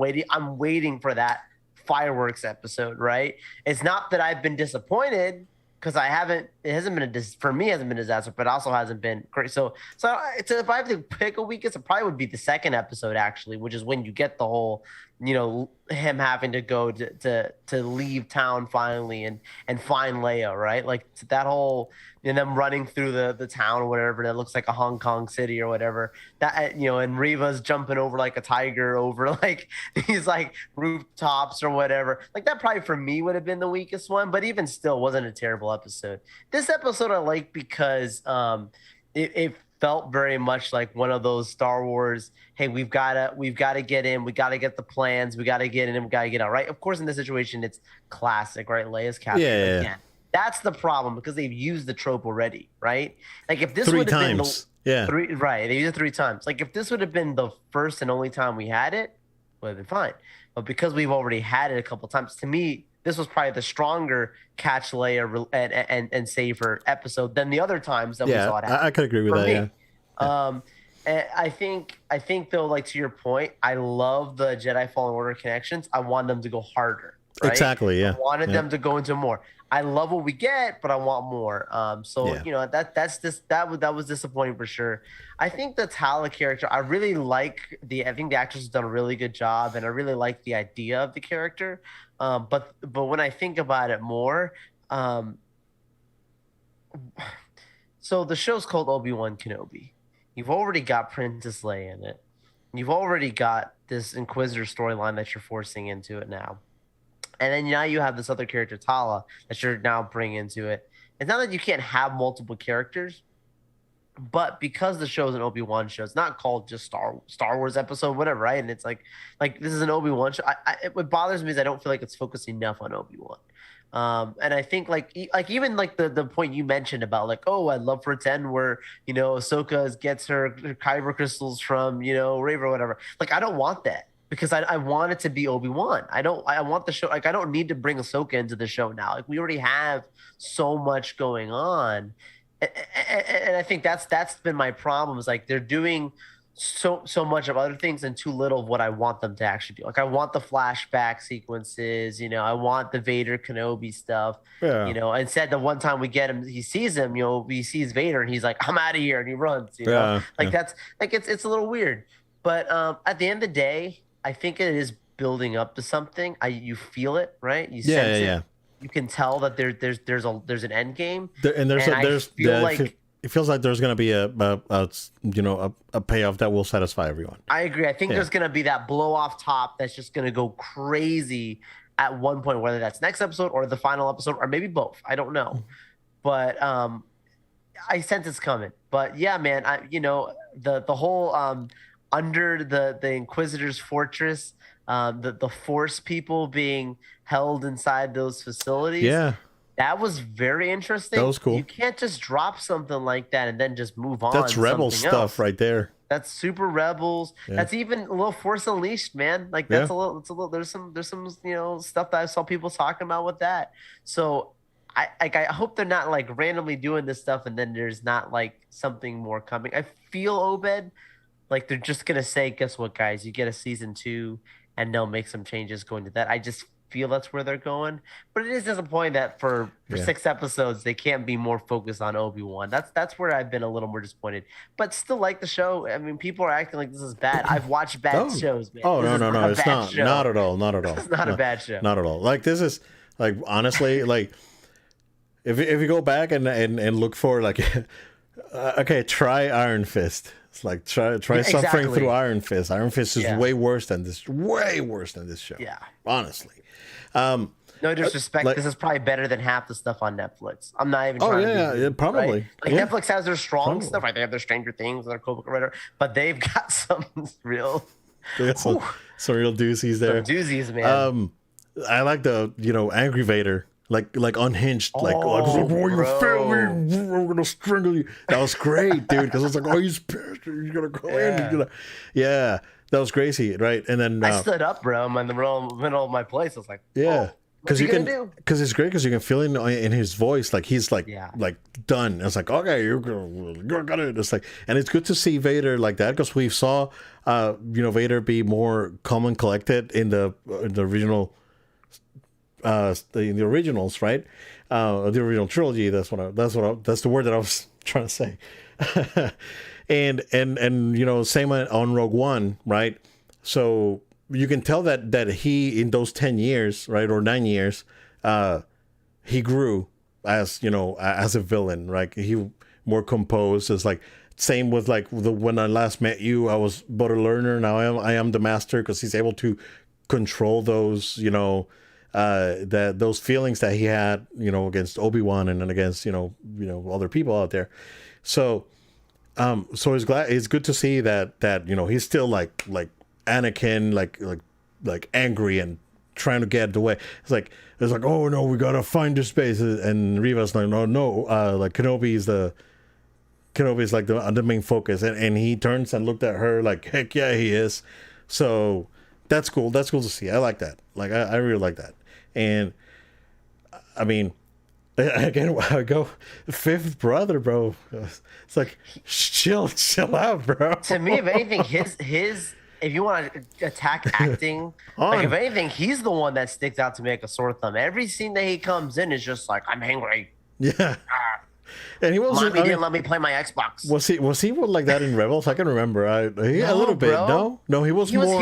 waiting for that fireworks episode, right? It's not that I've been disappointed because it hasn't been for me, it hasn't been a disaster, but also hasn't been great. So if I have to pick a weakest, it probably would be the second episode actually, which is when you get the whole, him having to go to leave town finally and find Leia, right? Like that whole, and them running through the town or whatever that looks like a Hong Kong city or whatever, that and Reva's jumping over like a tiger over like these like rooftops or whatever. Like that probably for me would have been the weakest one, but even still wasn't a terrible episode. This episode I like because it felt very much like one of those Star Wars, hey, we've gotta get in, we gotta get the plans, we gotta get in, and we gotta get out, right? Of course in this situation it's classic, right? Leia's captured again. That's the problem because they've used the trope already, right? Like if this would have been right, they used it 3 times. Like if this would have been the first and only time we had it, would have been fine. But because we've already had it a couple times, to me, this was probably the stronger catch Leia and save her episode than the other times that we saw it happen. I could agree with that. Me. Yeah. And I think though, like to your point, I love the Jedi Fallen Order connections. I want them to go harder. Right? Exactly. Yeah. I wanted them to go into more. I love what we get, but I want more. That was disappointing for sure. I think the Tala character, I really like I think the actress has done a really good job, and I really like the idea of the character. But when I think about it more, so the show's called Obi-Wan Kenobi. You've already got Princess Leia in it. You've already got this Inquisitor storyline that you're forcing into it now. And then now you have this other character, Tala, that you're now bringing into it. It's not that you can't have multiple characters, but because the show is an Obi-Wan show, it's not called just Star Wars episode, whatever, right? And it's like this is an Obi-Wan show. What bothers me is I don't feel like it's focused enough on Obi-Wan. And I think like even like the point you mentioned about like, oh, I'd love for it to end where, Ahsoka gets her kyber crystals from, Reva or whatever. Like, I don't want that. Because I want it to be Obi-Wan. I want the show, like I don't need to bring Ahsoka into the show now. Like we already have so much going on. And I think that's been my problem is like they're doing so much of other things and too little of what I want them to actually do. Like I want the flashback sequences, I want the Vader Kenobi stuff. Yeah. Instead the one time we get him, he sees him, he sees Vader and he's like, I'm out of here, and he runs, That's like it's a little weird. But at the end of the day, I think it is building up to something. You feel it, right? You sense it. You can tell that there's an end game. It feels like there's going to be a payoff that will satisfy everyone. I agree. I think there's going to be that blow off top that's just going to go crazy at one point, whether that's next episode or the final episode or maybe both. I don't know, but I sense it's coming. But yeah, man, the whole under the Inquisitor's fortress, the Force people being held inside those facilities. Yeah. That was very interesting. That was cool. You can't just drop something like that and then just move on. That's Rebel stuff else. Right there. That's super Rebels. Yeah. That's even a little Force Unleashed, man. Like that's a little. There's some stuff that I saw people talking about with that. So I hope they're not like randomly doing this stuff and then there's not like something more coming. I feel Obed. Like they're just gonna say, guess what, guys? You get a season 2, and they'll make some changes going to that. I just feel that's where they're going. But it is disappointing that for Yeah. 6 episodes they can't be more focused on Obi-Wan. That's where I've been a little more disappointed. But still like the show. I mean, people are acting like this is bad. I've watched bad Oh, shows, man. oh This no, is no, not no! a It's bad not, show. not at all, not at all. It's not a No, bad show. not at all. Like this is like honestly, like if you go back and look for like, okay, try Iron Fist. It's like try Yeah, suffering exactly. through Iron Fist. Iron Fist is Yeah. way worse than this. Way worse than this show. Yeah. Honestly. No disrespect. like- This is probably better than half the stuff on Netflix. I'm not even Oh, trying to yeah, be yeah, rude, probably. right? Like Yeah. Netflix has their strong Probably. stuff, right? They have their Stranger Things and their Cobra Kai, whatever, but they've got some real They got some real doozies there. doozies, man. I like the angry Vader, like unhinged, like oh, you bro. failed me, I'm gonna strangle you. That was great, dude, because it's like, oh, he's pissed, he's gonna go in, he's gonna, yeah, that was crazy, right? And then I stood up, bro. I'm in the middle of my place. I was like, yeah, because because you can, because it's great because you can feel it in his voice, like he's like Yeah. like done. It's like, okay, you're gonna. It's like, and it's good to see Vader like that because we saw, Vader be more calm and collected in the original, the originals, right? The original trilogy. That's the word that I was trying to say. and same on Rogue One, right? So you can tell that he in those 10 years, right, or 9 years, he grew as as a villain, right? He more composed. It's like same with like when I last met you, I was but a learner. Now I am the master because he's able to control those those feelings that he had against Obi-Wan and then against other people out there. So it's good to see that he's still like Anakin, like angry and trying to get away. It's like oh no, we gotta find this space, and Riva's like no, like Kenobi's like the main focus, and he turns and looked at her like heck yeah he is. So that's cool. That's cool to see. I like that. Like I really like that. And I mean, again, I go fifth brother, bro. It's like chill out, bro. To me, if anything, his if you want to attack acting, like if anything, he's the one that sticks out to me like a sore thumb. Every scene that he comes in is just like, I'm angry. Yeah. And he wasn't. Mommy didn't let me play my Xbox. Was he like that in Rebels? I can remember. A little bit. Bro. No, he was more.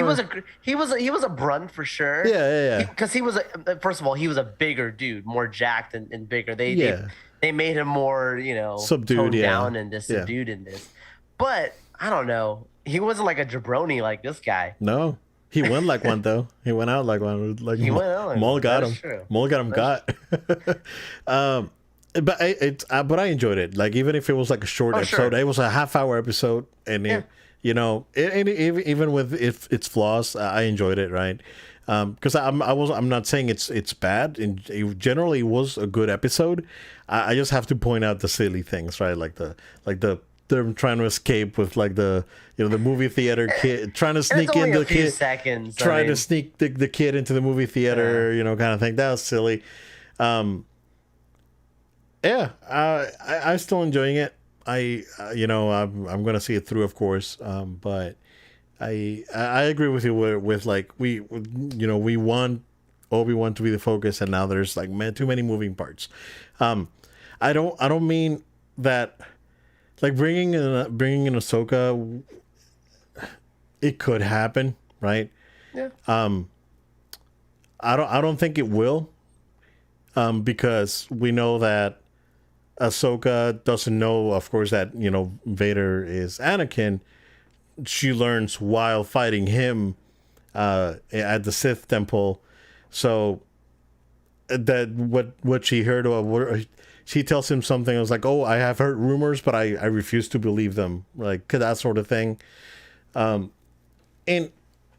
He was a brunt for sure. Yeah. Because he was first of all, he was a bigger dude, more jacked and bigger. Yeah. They made him more Subdued, toned yeah. down and just subdued in this. But I don't know. He wasn't like a jabroni like this guy. No, he went like one though. He went out like one. Like He went out like Maul one. got That's him. true. Maul got him. But but I enjoyed it. Like even if it was like a short episode, sure. it was a half-hour episode, and even with its flaws, I enjoyed it. Right. Because I'm not saying it's bad. And it generally was a good episode. I just have to point out the silly things, right? Like they're trying to escape with like the movie theater kid trying to sneak in the kid seconds. trying to sneak the kid into the movie theater, kind of thing. That was silly. I'm still enjoying it. I'm gonna see it through, of course. But I agree with you with like we want Obi-Wan to be the focus, and now there's like too many moving parts. I don't mean that like bringing in Ahsoka. It could happen, right? Yeah. I don't think it will. Because we know that Ahsoka doesn't know, of course, that Vader is Anakin. She learns while fighting him at the Sith temple. So that what she heard, she tells him something. I was like, oh, I have heard rumors, but I refuse to believe them, like that sort of thing.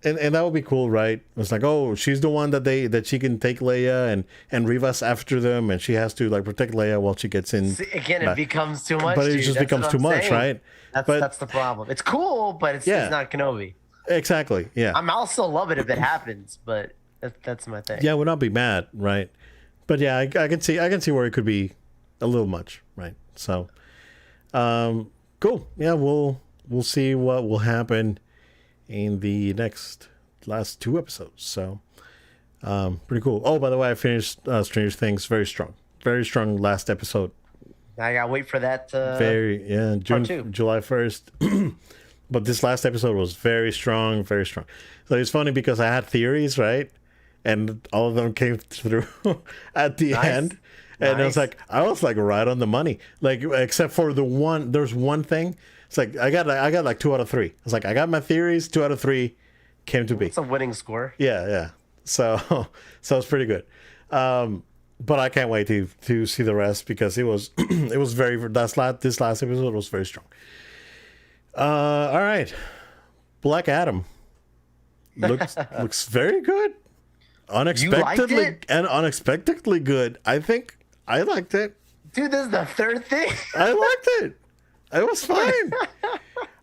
And that would be cool, right? It's like, oh, she's the one that she can take Leia and Rivas after them, and she has to like protect Leia while she gets in. See, again, it becomes too much. But it just becomes too much, right? That's the problem. It's cool, but it's not Kenobi. Exactly. Yeah. I'll still love it if it happens, but that's my thing. Yeah, we'll not be mad, right? But yeah, I can see where it could be a little much, right? So, cool. Yeah, we'll see what will happen in the last 2 episodes. So, Pretty cool. Oh, by the way, I finished Stranger Things. Very strong last episode. I gotta wait for that. July 1st. But this last episode was very strong, very strong. So it's funny because I had theories, right? And all of them came through at the end. And I was like right on the money. Like, except for there's one thing. It's like I got like 2 out of 3. It's like I got my theories, 2 out of 3 came to be. It's a winning score. Yeah. So it's pretty good. But I can't wait to see the rest because it was this last episode was very strong. All right, Black Adam looks very good. Unexpectedly good. I think I liked it. Dude, this is the third thing. I liked it. It was fine.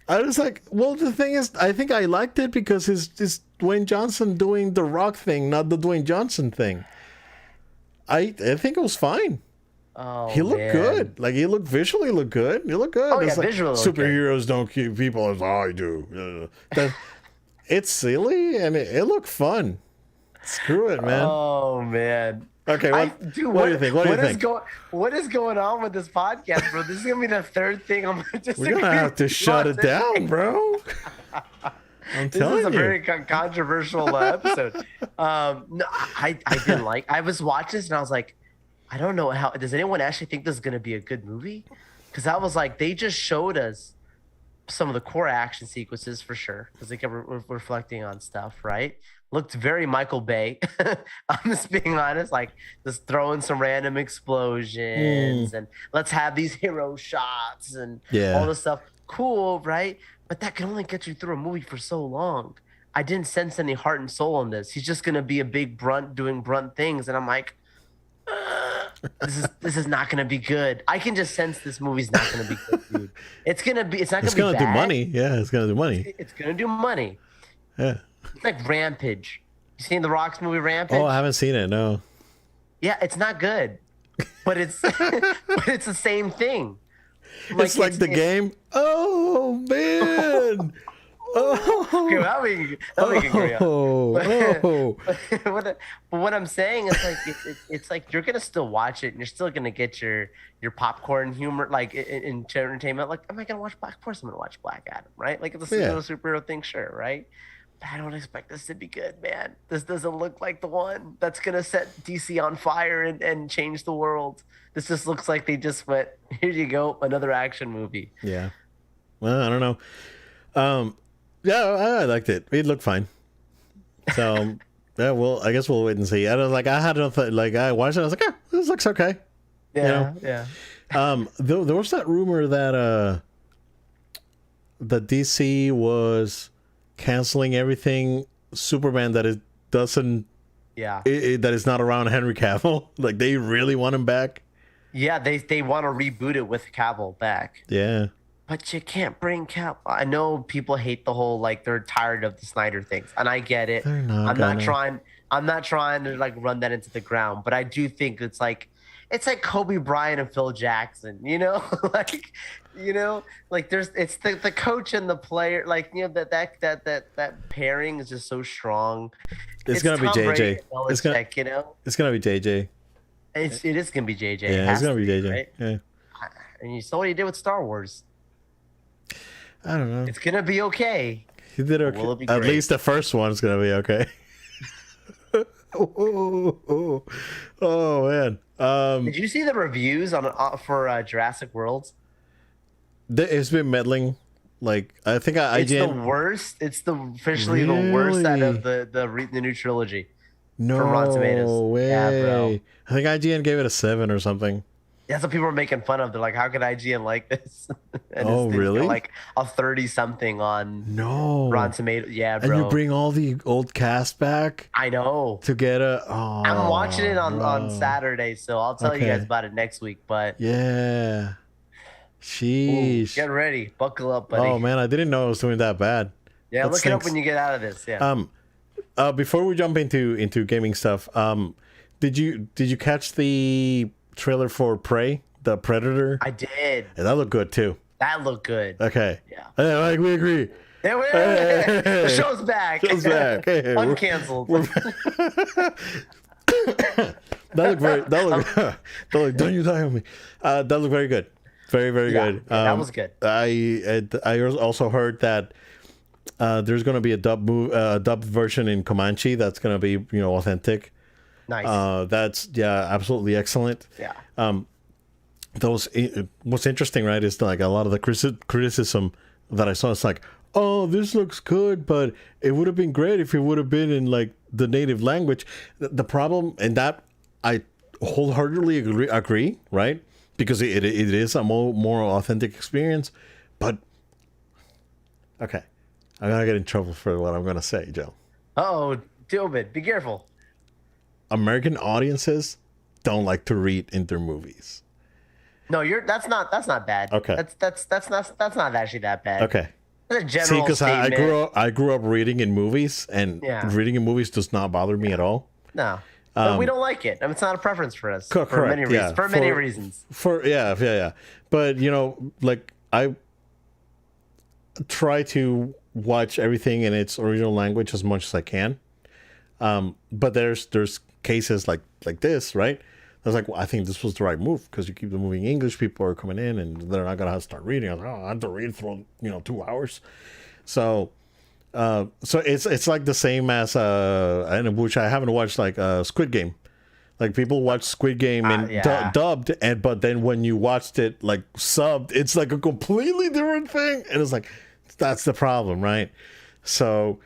I was like, well, the thing is, I think I liked it because it's Dwayne Johnson doing the Rock thing, not the Dwayne Johnson thing. I think it was fine. Oh, he looked good. Like, he looked visually good. He looked good. Oh, it's yeah, like, visually superheroes don't keep people as I do. It's silly and it looked fun. Screw it, man. Oh, man. Okay, what do you think? What is going on with this podcast, bro? This is gonna be the third thing I'm just. We're gonna have to shut it down, bro. I'm telling you. This is a very controversial episode. No, I didn't like. I was watching this and I was like, I don't know how. Does anyone actually think this is gonna be a good movie? Because I was like, they just showed us some of the core action sequences for sure, because they kept reflecting on stuff, right? Looked very Michael Bay. I'm just being honest, like just throwing some random explosions and let's have these hero shots and all this stuff. Cool, right? But that can only get you through a movie for so long. I didn't sense any heart and soul in this. He's just gonna be a big brunt doing brunt things, and I'm like, this is not gonna be good. I can just sense this movie's not gonna be good, dude. It's not gonna be bad. It's gonna do money. Yeah, it's gonna do money. It's gonna do money. Yeah. It's like Rampage. You seen The Rock's movie Rampage? Oh, I haven't seen it. No. Yeah, it's not good, but it's the same thing. It's like the game. Oh man. Oh. Okay, that we can agree on. But what I'm saying is like it's like you're gonna still watch it and you're still gonna get your popcorn humor like in entertainment. Like, am I gonna watch Black? Of course, I'm gonna watch Black Adam, right? Like it's a superhero thing, sure, right? But I don't expect this to be good, man. This doesn't look like the one that's gonna set DC on fire and change the world. This just looks like they just went, here you go, another action movie. Yeah. Well, I don't know. Yeah, I liked it. It looked fine. So, yeah, well, I guess we'll wait and see. I was like, I watched it. I was like, this looks okay. Yeah, There was that rumor that the DC was canceling everything Superman that it doesn't. Yeah. That is not around Henry Cavill. Like, they really want him back. Yeah, they want to reboot it with Cavill back. Yeah. But you can't bring Cavill. I know people hate the whole, like, they're tired of the Snyder things, and I get it. I'm not trying to like run that into the ground, but I do think it's like Kobe Bryant and Phil Jackson, you know? It's the coach and the player, like, you know, that pairing is just so strong. It's gonna be JJ. It's gonna be JJ. It is gonna be JJ. Yeah, it's gonna be JJ. Right? Yeah. And you saw what he did with Star Wars. I don't know. It's gonna be okay. He did okay. At least the first one's gonna be okay. Oh man. Did you see the reviews for Jurassic World? It's been meddling. Like, I think IGN. It's the worst. It's officially the worst out of the new trilogy. No for Rotten Tomatoes. Way. Yeah, bro. I think IGN gave it a 7 or something. That's what people are making fun of. They're like, how could IGN like this? And really? Like a 30-something on Rotten Tomatoes. Yeah, bro. And you bring all the old cast back? I know. To get a... Oh, I'm watching it on Saturday, so I'll tell you guys about it next week. But yeah. Sheesh. Ooh, get ready. Buckle up, buddy. Oh, man. I didn't know it was doing that bad. Yeah, look it up when you get out of this. Yeah. Before we jump into gaming stuff, did you catch the trailer for Prey, the Predator? I did. And that looked good too. That looked good. Okay. Yeah. We agree. Hey, wait. The show's back. Show's back. Hey, Uncanceled. Don't you die on me. That looked very good. Very, very good. Yeah, that was good. I also heard that there's going to be a dubbed version in Comanche that's going to be authentic. Nice. That's absolutely excellent. Yeah. What's interesting, right, is like a lot of the criticism that I saw. It's like, oh, this looks good, but it would have been great if it would have been in like the native language. The problem, and that I wholeheartedly agree, right? Because it is a more authentic experience. But okay, I'm gonna get in trouble for what I'm gonna say, Joe. Oh, Dilbit, be careful. American audiences don't like to read in their movies. No, that's not bad. Okay. That's not actually that bad. Okay. That's a general See, because statement. I grew up reading in movies, and reading in movies does not bother me at all. No. But we don't like it. I mean, it's not a preference for us. Correct. For many reasons. Yeah. For many reasons. But like I try to watch everything in its original language as much as I can. But there's cases like this, right? I was like, well, I think this was the right move because you keep the movie in English, people are coming in and they're not gonna have to start reading. I was like, oh, I have to read for 2 hours. So it's like the same as and which I haven't watched, like Squid Game. Like people watch Squid Game in dubbed, but then when you watched it like subbed, it's like a completely different thing, and it's like that's the problem, right? So,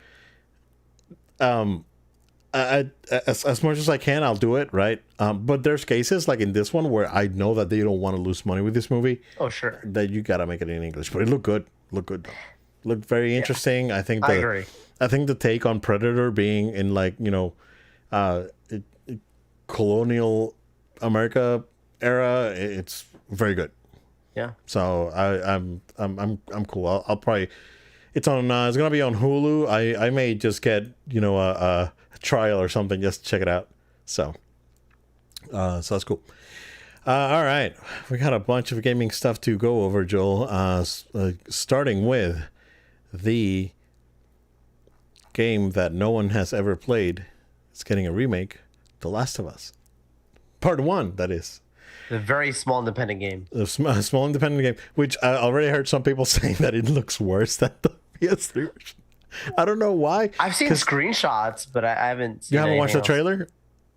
as much as I can, I'll do it, right? But there's cases like in this one where I know that they don't want to lose money with this movie. Oh, sure. That you gotta make it in English, but it looked good. Though. Looked very interesting. I think I agree. I think the take on Predator being in like colonial America era, it's very good. Yeah. So I'm cool. I'll probably it's gonna be on Hulu. I may just get a trial or something just to check it out. So that's cool. All right, we got a bunch of gaming stuff to go over, Joel. Starting with the game that no one has ever played. It's getting a remake, The Last of Us, Part 1. That is a very small independent game. A small independent game, which I already heard some people saying that it looks worse than the PS3 version. I don't know why. I've seen screenshots, but I haven't seen. You haven't watched the trailer?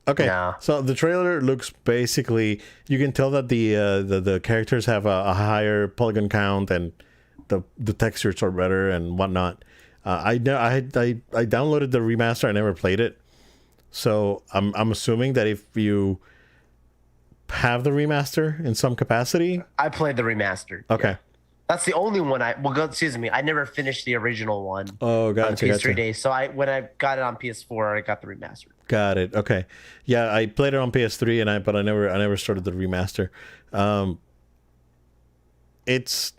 Okay, no. So the trailer looks basically. You can tell that the characters have a higher polygon count and the textures are better and whatnot. I downloaded the remaster. I never played it, so I'm assuming that if you have the remaster in some capacity, I played the remastered. Okay. Yeah. That's the only one excuse me. I never finished the original one. Oh, gotcha. On PS3 days. So when I got it on PS4, I got the remastered. Got it. Okay. Yeah, I played it on PS3 but I never started the remaster. It's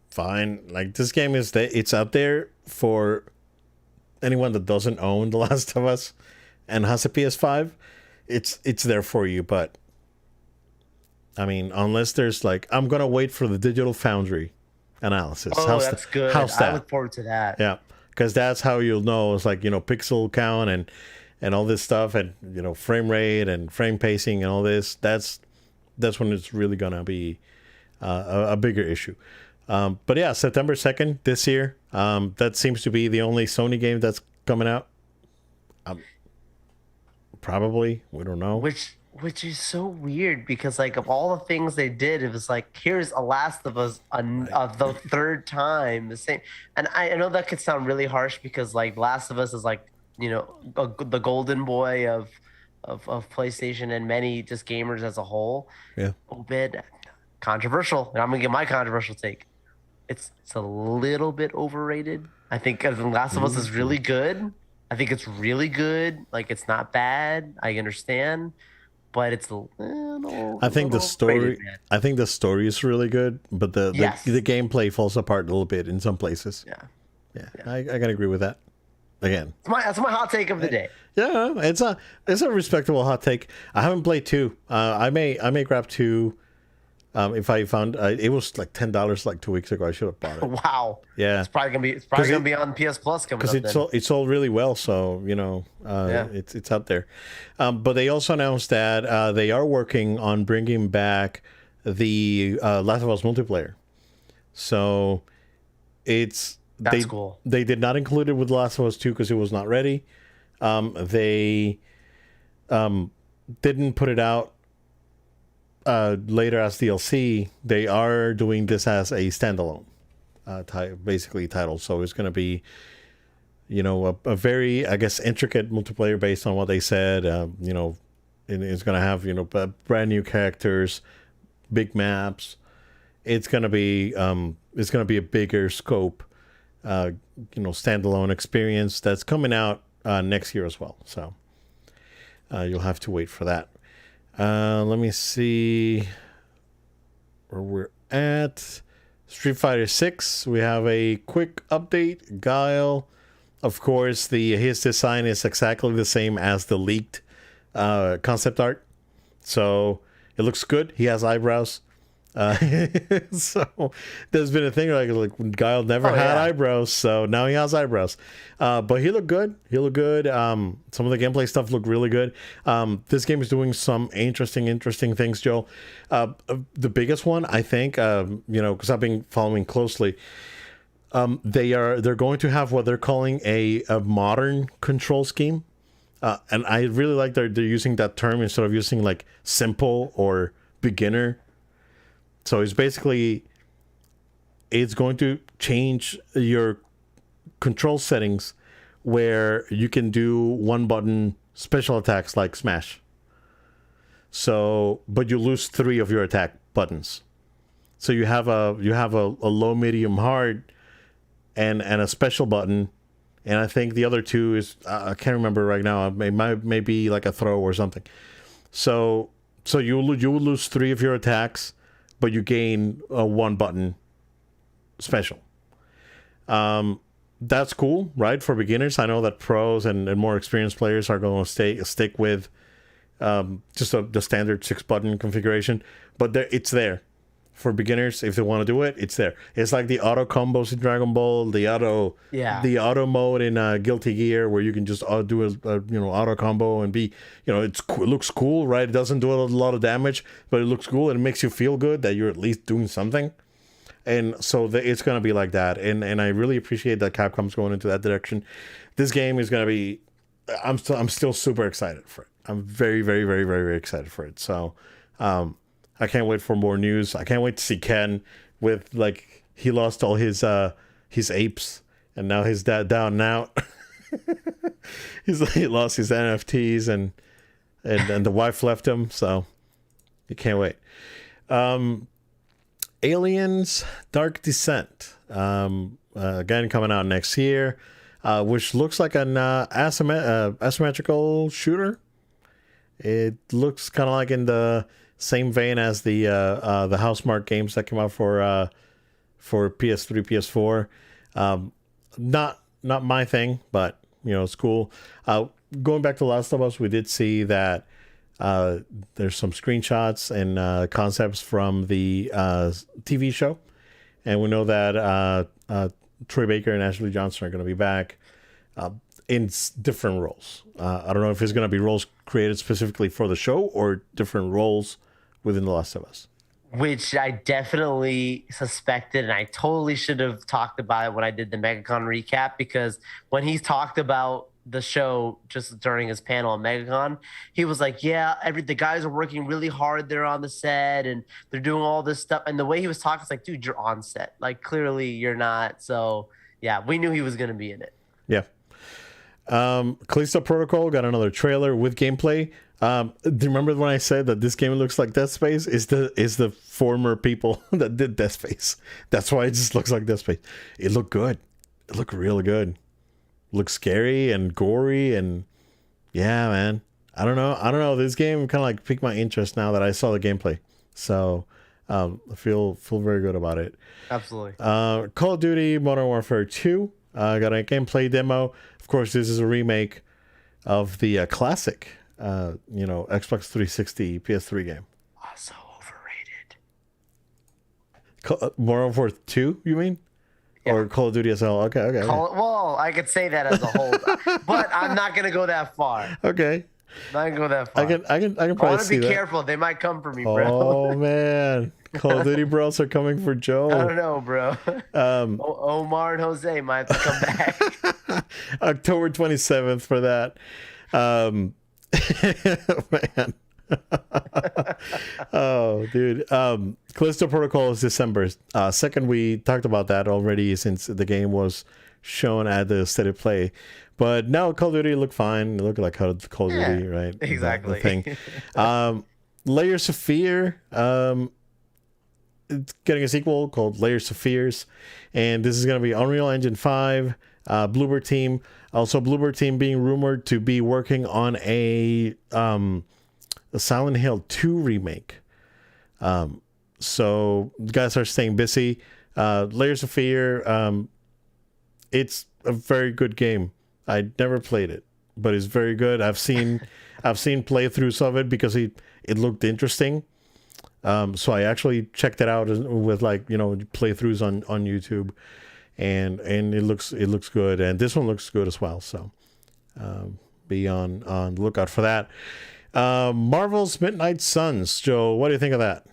fine. Like this game it's out there for anyone that doesn't own The Last of Us and has a PS5. It's there for you, but I mean, unless there's like, I'm gonna wait for the Digital Foundry analysis. Oh, that's good. How's that? I look forward to that. Yeah, because that's how you'll know. It's like pixel count and all this stuff, and frame rate and frame pacing and all this. That's when it's really gonna be a bigger issue. But yeah, September 2nd this year. That seems to be the only Sony game that's coming out. Probably, we don't know. Which is so weird because like of all the things they did, it was like here's a Last of Us the third time the same. And I know that could sound really harsh because like Last of Us is like the golden boy of PlayStation and many just gamers as a whole. Yeah. A bit controversial, and I'm gonna give my controversial take. It's a little bit overrated. I think The Last of Us is really good. I think it's really good. Like it's not bad. I understand. But it's I think the story. I think the story is really good, but the gameplay falls apart a little bit in some places. Yeah. I can agree with that. Again, that's my hot take of the day. Yeah, it's a respectable hot take. I haven't played 2. I may grab 2 If I found it was like $10 like 2 weeks ago, I should have bought it. Wow. Yeah, It's probably gonna be on PS Plus coming because up then. it's sold really well. So Yeah. it's out there. But they also announced that they are working on bringing back the Last of Us multiplayer. So That's cool. They did not include it with Last of Us 2 because it was not ready. They didn't put it out later as DLC. They are doing this as a standalone basically title. So it's going to be, a very, I guess, intricate multiplayer based on what they said. It's going to have, brand new characters, big maps. It's going to be a bigger scope, standalone experience that's coming out next year as well. So you'll have to wait for that. Let me see where we're at. Street Fighter 6. We have a quick update. Guile, of course, his design is exactly the same as the leaked concept art. So it looks good. He has eyebrows. So there's been a thing like Guile never had eyebrows, so now he has eyebrows. But he looked good. Some of the gameplay stuff looked really good. This game is doing some interesting things, Joel. The biggest one, I think, because I've been following closely. They're going to have what they're calling a modern control scheme, and I really like they're using that term instead of using like simple or beginner. So it's going to change your control settings where you can do one button special attacks like smash. So, but you lose 3 of your attack buttons. So you have a low, medium, hard, and a special button. And I think the other 2 is I can't remember right now. It may be like a throw or something. So you will lose 3 of your attacks, but you gain a 1 button special. That's cool, right? For beginners. I know that pros and more experienced players are going to stick with just the standard 6 button configuration, but it's there. For beginners, if they want to do it, it's there. It's like the auto combos in Dragon Ball, the auto mode in Guilty Gear, where you can just do a auto combo and be, it looks cool, right? It doesn't do a lot of damage, but it looks cool and it makes you feel good that you're at least doing something. And so it's going to be like that. And I really appreciate that Capcom's going into that direction. This game is going to be, I'm still super excited for it. I'm very, very, very, very, very excited for it. So, I can't wait for more news. I can't wait to see Ken with he lost all his apes and now his dad down and out. He lost his NFTs and the wife left him. So you can't wait. Aliens Dark Descent. Again, coming out next year, which looks like an asymmetrical shooter. It looks kind of like in the same vein as the Housemarque games that came out for PS3, PS4. Not my thing, but it's cool. Going back to Last of Us, we did see that there's some screenshots and concepts from the TV show, and we know that Troy Baker and Ashley Johnson are going to be back in different roles. I don't know if it's going to be roles created specifically for the show or different roles within The Last of Us. Which I definitely suspected, and I totally should have talked about it when I did the MegaCon recap, because when he talked about the show just during his panel on MegaCon, he was like, yeah, the guys are working really hard there on the set, and they're doing all this stuff. And the way he was talking, it's like, dude, you're on set. Like, clearly you're not. So, yeah, we knew he was going to be in it. Yeah. Callisto Protocol got another trailer with gameplay. Do you remember when I said that this game looks like Dead Space? Is the former people that did Dead Space. That's why it just looks like Dead Space. It looked good. It looked really good. Looks scary and gory, and yeah, man. I don't know. This game kind of piqued my interest now that I saw the gameplay. So I feel very good about it. Absolutely. Call of Duty Modern Warfare 2 got a gameplay demo. Of course, this is a remake of the classic, Xbox 360 PS3 game. So overrated. Modern Warfare 2, you mean? Yeah. Or Call of Duty as well? Okay, okay. Well, I could say that as a whole, but I'm not gonna go that far. Okay. Not gonna go that far. I can I probably want to see be that. careful. They might come for me, bro. Oh man, Call of Duty bros are coming for I Joe. don't know, bro. Omar and Jose might have to come back. October 27th for that. Man. Oh, dude. Callisto Protocol is December 2nd. We talked about that already since the game was shown at the State of Play. But now Call of Duty look fine. It looked like Call of Duty, right? Exactly. The thing. Layers of Fear. It's getting a sequel called Layers of Fears. And this is going to be Unreal Engine 5. Bloober Team. Also, Bloober Team being rumored to be working on a Silent Hill 2 remake. So the guys are staying busy. Layers of Fear. It's a very good game. I never played it, but it's very good. I've seen playthroughs of it because it looked interesting. So I actually checked it out with playthroughs on YouTube, and it looks good. And this one looks good as well. So be on the lookout for that. Marvel's Midnight Suns. Joe, what do you think of that?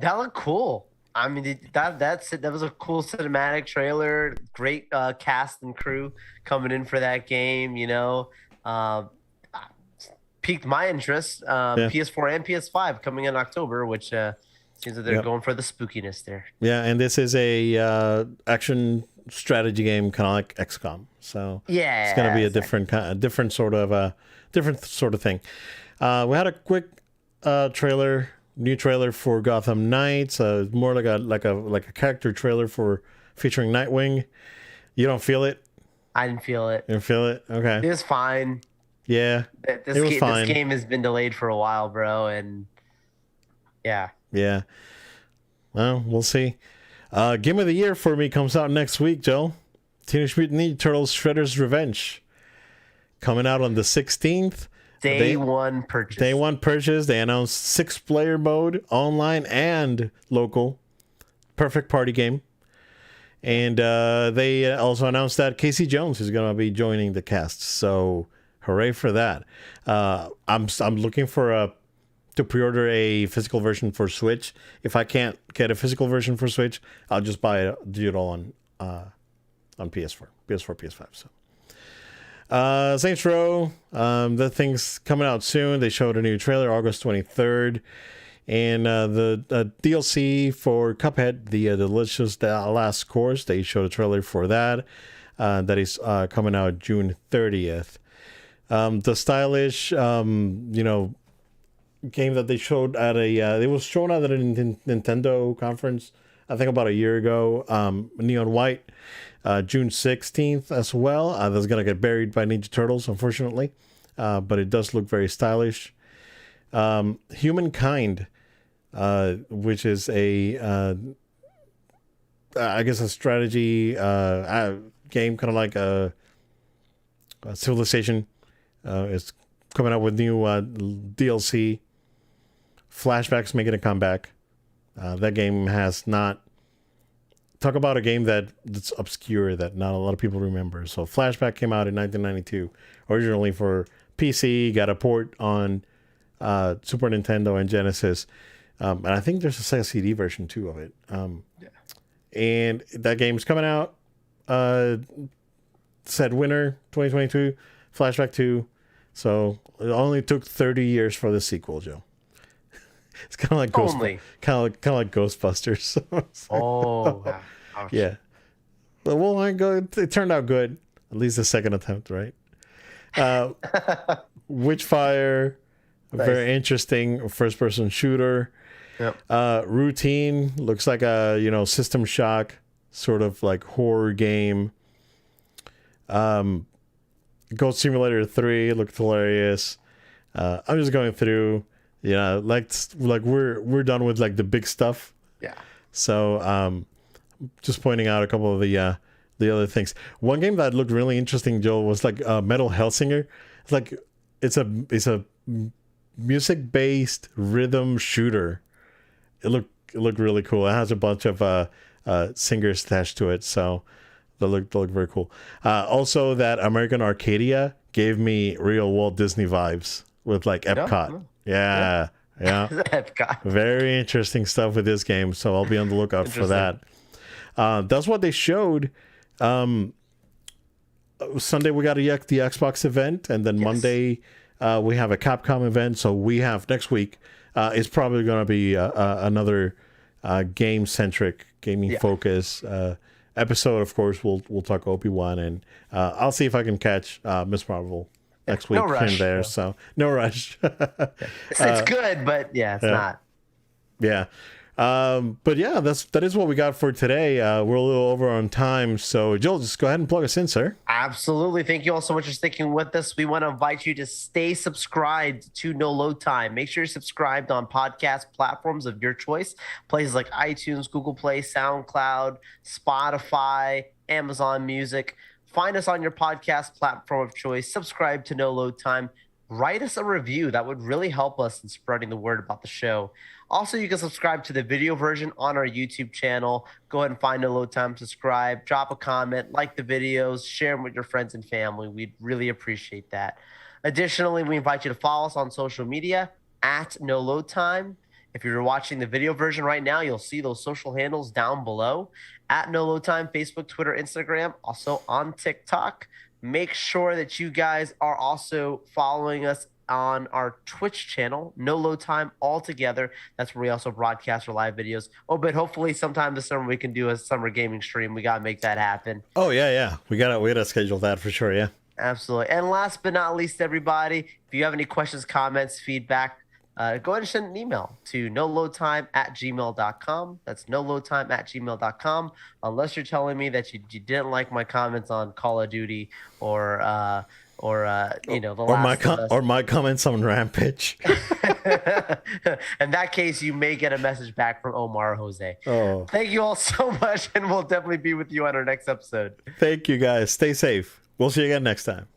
That looked cool. I mean, that was a cool cinematic trailer. Great cast and crew coming in for that game. Piqued my interest. PS4 and PS5 coming in October, which seems that they're going for the spookiness there. Yeah, and this is a action strategy game, kind of like XCOM. So yeah, it's gonna be a different sort of thing. We had a quick new trailer for Gotham Knights. More like a character trailer featuring Nightwing. You don't feel it? I didn't feel it. You didn't feel it? Okay. It was fine. Yeah, it was fine. This game has been delayed for a while, bro, and yeah. Yeah. Well, we'll see. Game of the Year for me comes out next week, Joe. Teenage Mutant Ninja Turtles: Shredder's Revenge. Coming out on the 16th. Day one purchase. They announced 6-player mode, online and local. Perfect party game. And they also announced that Casey Jones is going to be joining the cast. So hooray for that. I'm looking to pre-order a physical version for Switch. If I can't get a physical version for Switch, I'll just buy it digital on PS4, PS5. So. Saints Row, the thing's coming out soon. They showed a new trailer August 23rd, and the DLC for Cuphead, the Delicious Last Course, they showed a trailer for that. That is coming out June 30th. The stylish, game that they showed at it was shown at a Nintendo conference, I think about a year ago. Neon White. June 16th as well. That's going to get buried by Ninja Turtles, unfortunately. But it does look very stylish. Humankind, which is I guess a strategy game, kind of like a Civilization. It's coming out with new DLC. Flashback's making a comeback. That game has not... Talk about a game that's obscure that not a lot of people remember. So Flashback came out in 1992, originally for PC, got a port on Super Nintendo and Genesis. And I think there's a Sega CD version too of it. And that game's coming out. Said winner 2022, Flashback 2. So it only took 30 years for the sequel, Joe. It's kind of like Ghostbusters. Oh, wow. Ouch. Yeah. Well, it turned out good. At least the second attempt, right? Witchfire, a very interesting first-person shooter. Yep. Routine looks like a System Shock sort of like horror game. Goat Simulator 3 looked hilarious. I'm just going through, like we're done with like the big stuff. Yeah. So just pointing out a couple of the other things. One game that looked really interesting, Joel, was like Metal Hellsinger. It's like it's a music-based rhythm shooter. It look really cool. It has a bunch of singers attached to it, so they look very cool. Also, that American Arcadia gave me real Walt Disney vibes with like Epcot. Yeah. Epcot. Very interesting stuff with this game, so I'll be on the lookout for that. That's what they showed. Sunday we got the Xbox event, and then Monday we have a Capcom event. So we have next week is probably going to be another game-centric, gaming-focused episode. Of course, we'll talk Obi-Wan, and I'll see if I can catch Miss Marvel next week in there. So no rush. It's good, but it's not. Yeah. But yeah, that is what we got for today. We're a little over on time, so Joel, just go ahead and plug us in, sir. Absolutely. Thank you all so much for sticking with us. We want to invite you to stay subscribed to No Load Time. Make sure you're subscribed on podcast platforms of your choice, places like iTunes, Google Play, SoundCloud, Spotify, Amazon Music. Find us on your podcast platform of choice. Subscribe to No Load Time. Write us a review. That would really help us in spreading the word about the show. Also, you can subscribe to the video version on our YouTube channel. Go ahead and find No Load Time, subscribe, drop a comment, like the videos, share them with your friends and family. We'd really appreciate that. Additionally, we invite you to follow us on social media at No Load Time. If you're watching the video version right now, you'll see those social handles down below at No Load Time, Facebook, Twitter, Instagram, also on TikTok. Make sure that you guys are also following us on our Twitch channel, No Load Time altogether. That's where we also broadcast our live videos. Oh, but hopefully sometime this summer we can do a summer gaming stream. We got to make that happen. Oh, yeah. We gotta schedule that for sure, yeah. Absolutely. And last but not least, everybody, if you have any questions, comments, feedback, go ahead and send an email to noloadtime@gmail.com. That's noloadtime@gmail.com. Unless you're telling me that you didn't like my comments on Call of Duty or my comments on Rampage. In that case, you may get a message back from Omar Jose. Oh, thank you all so much, and we'll definitely be with you on our next episode. Thank you, guys. Stay safe. We'll see you again next time.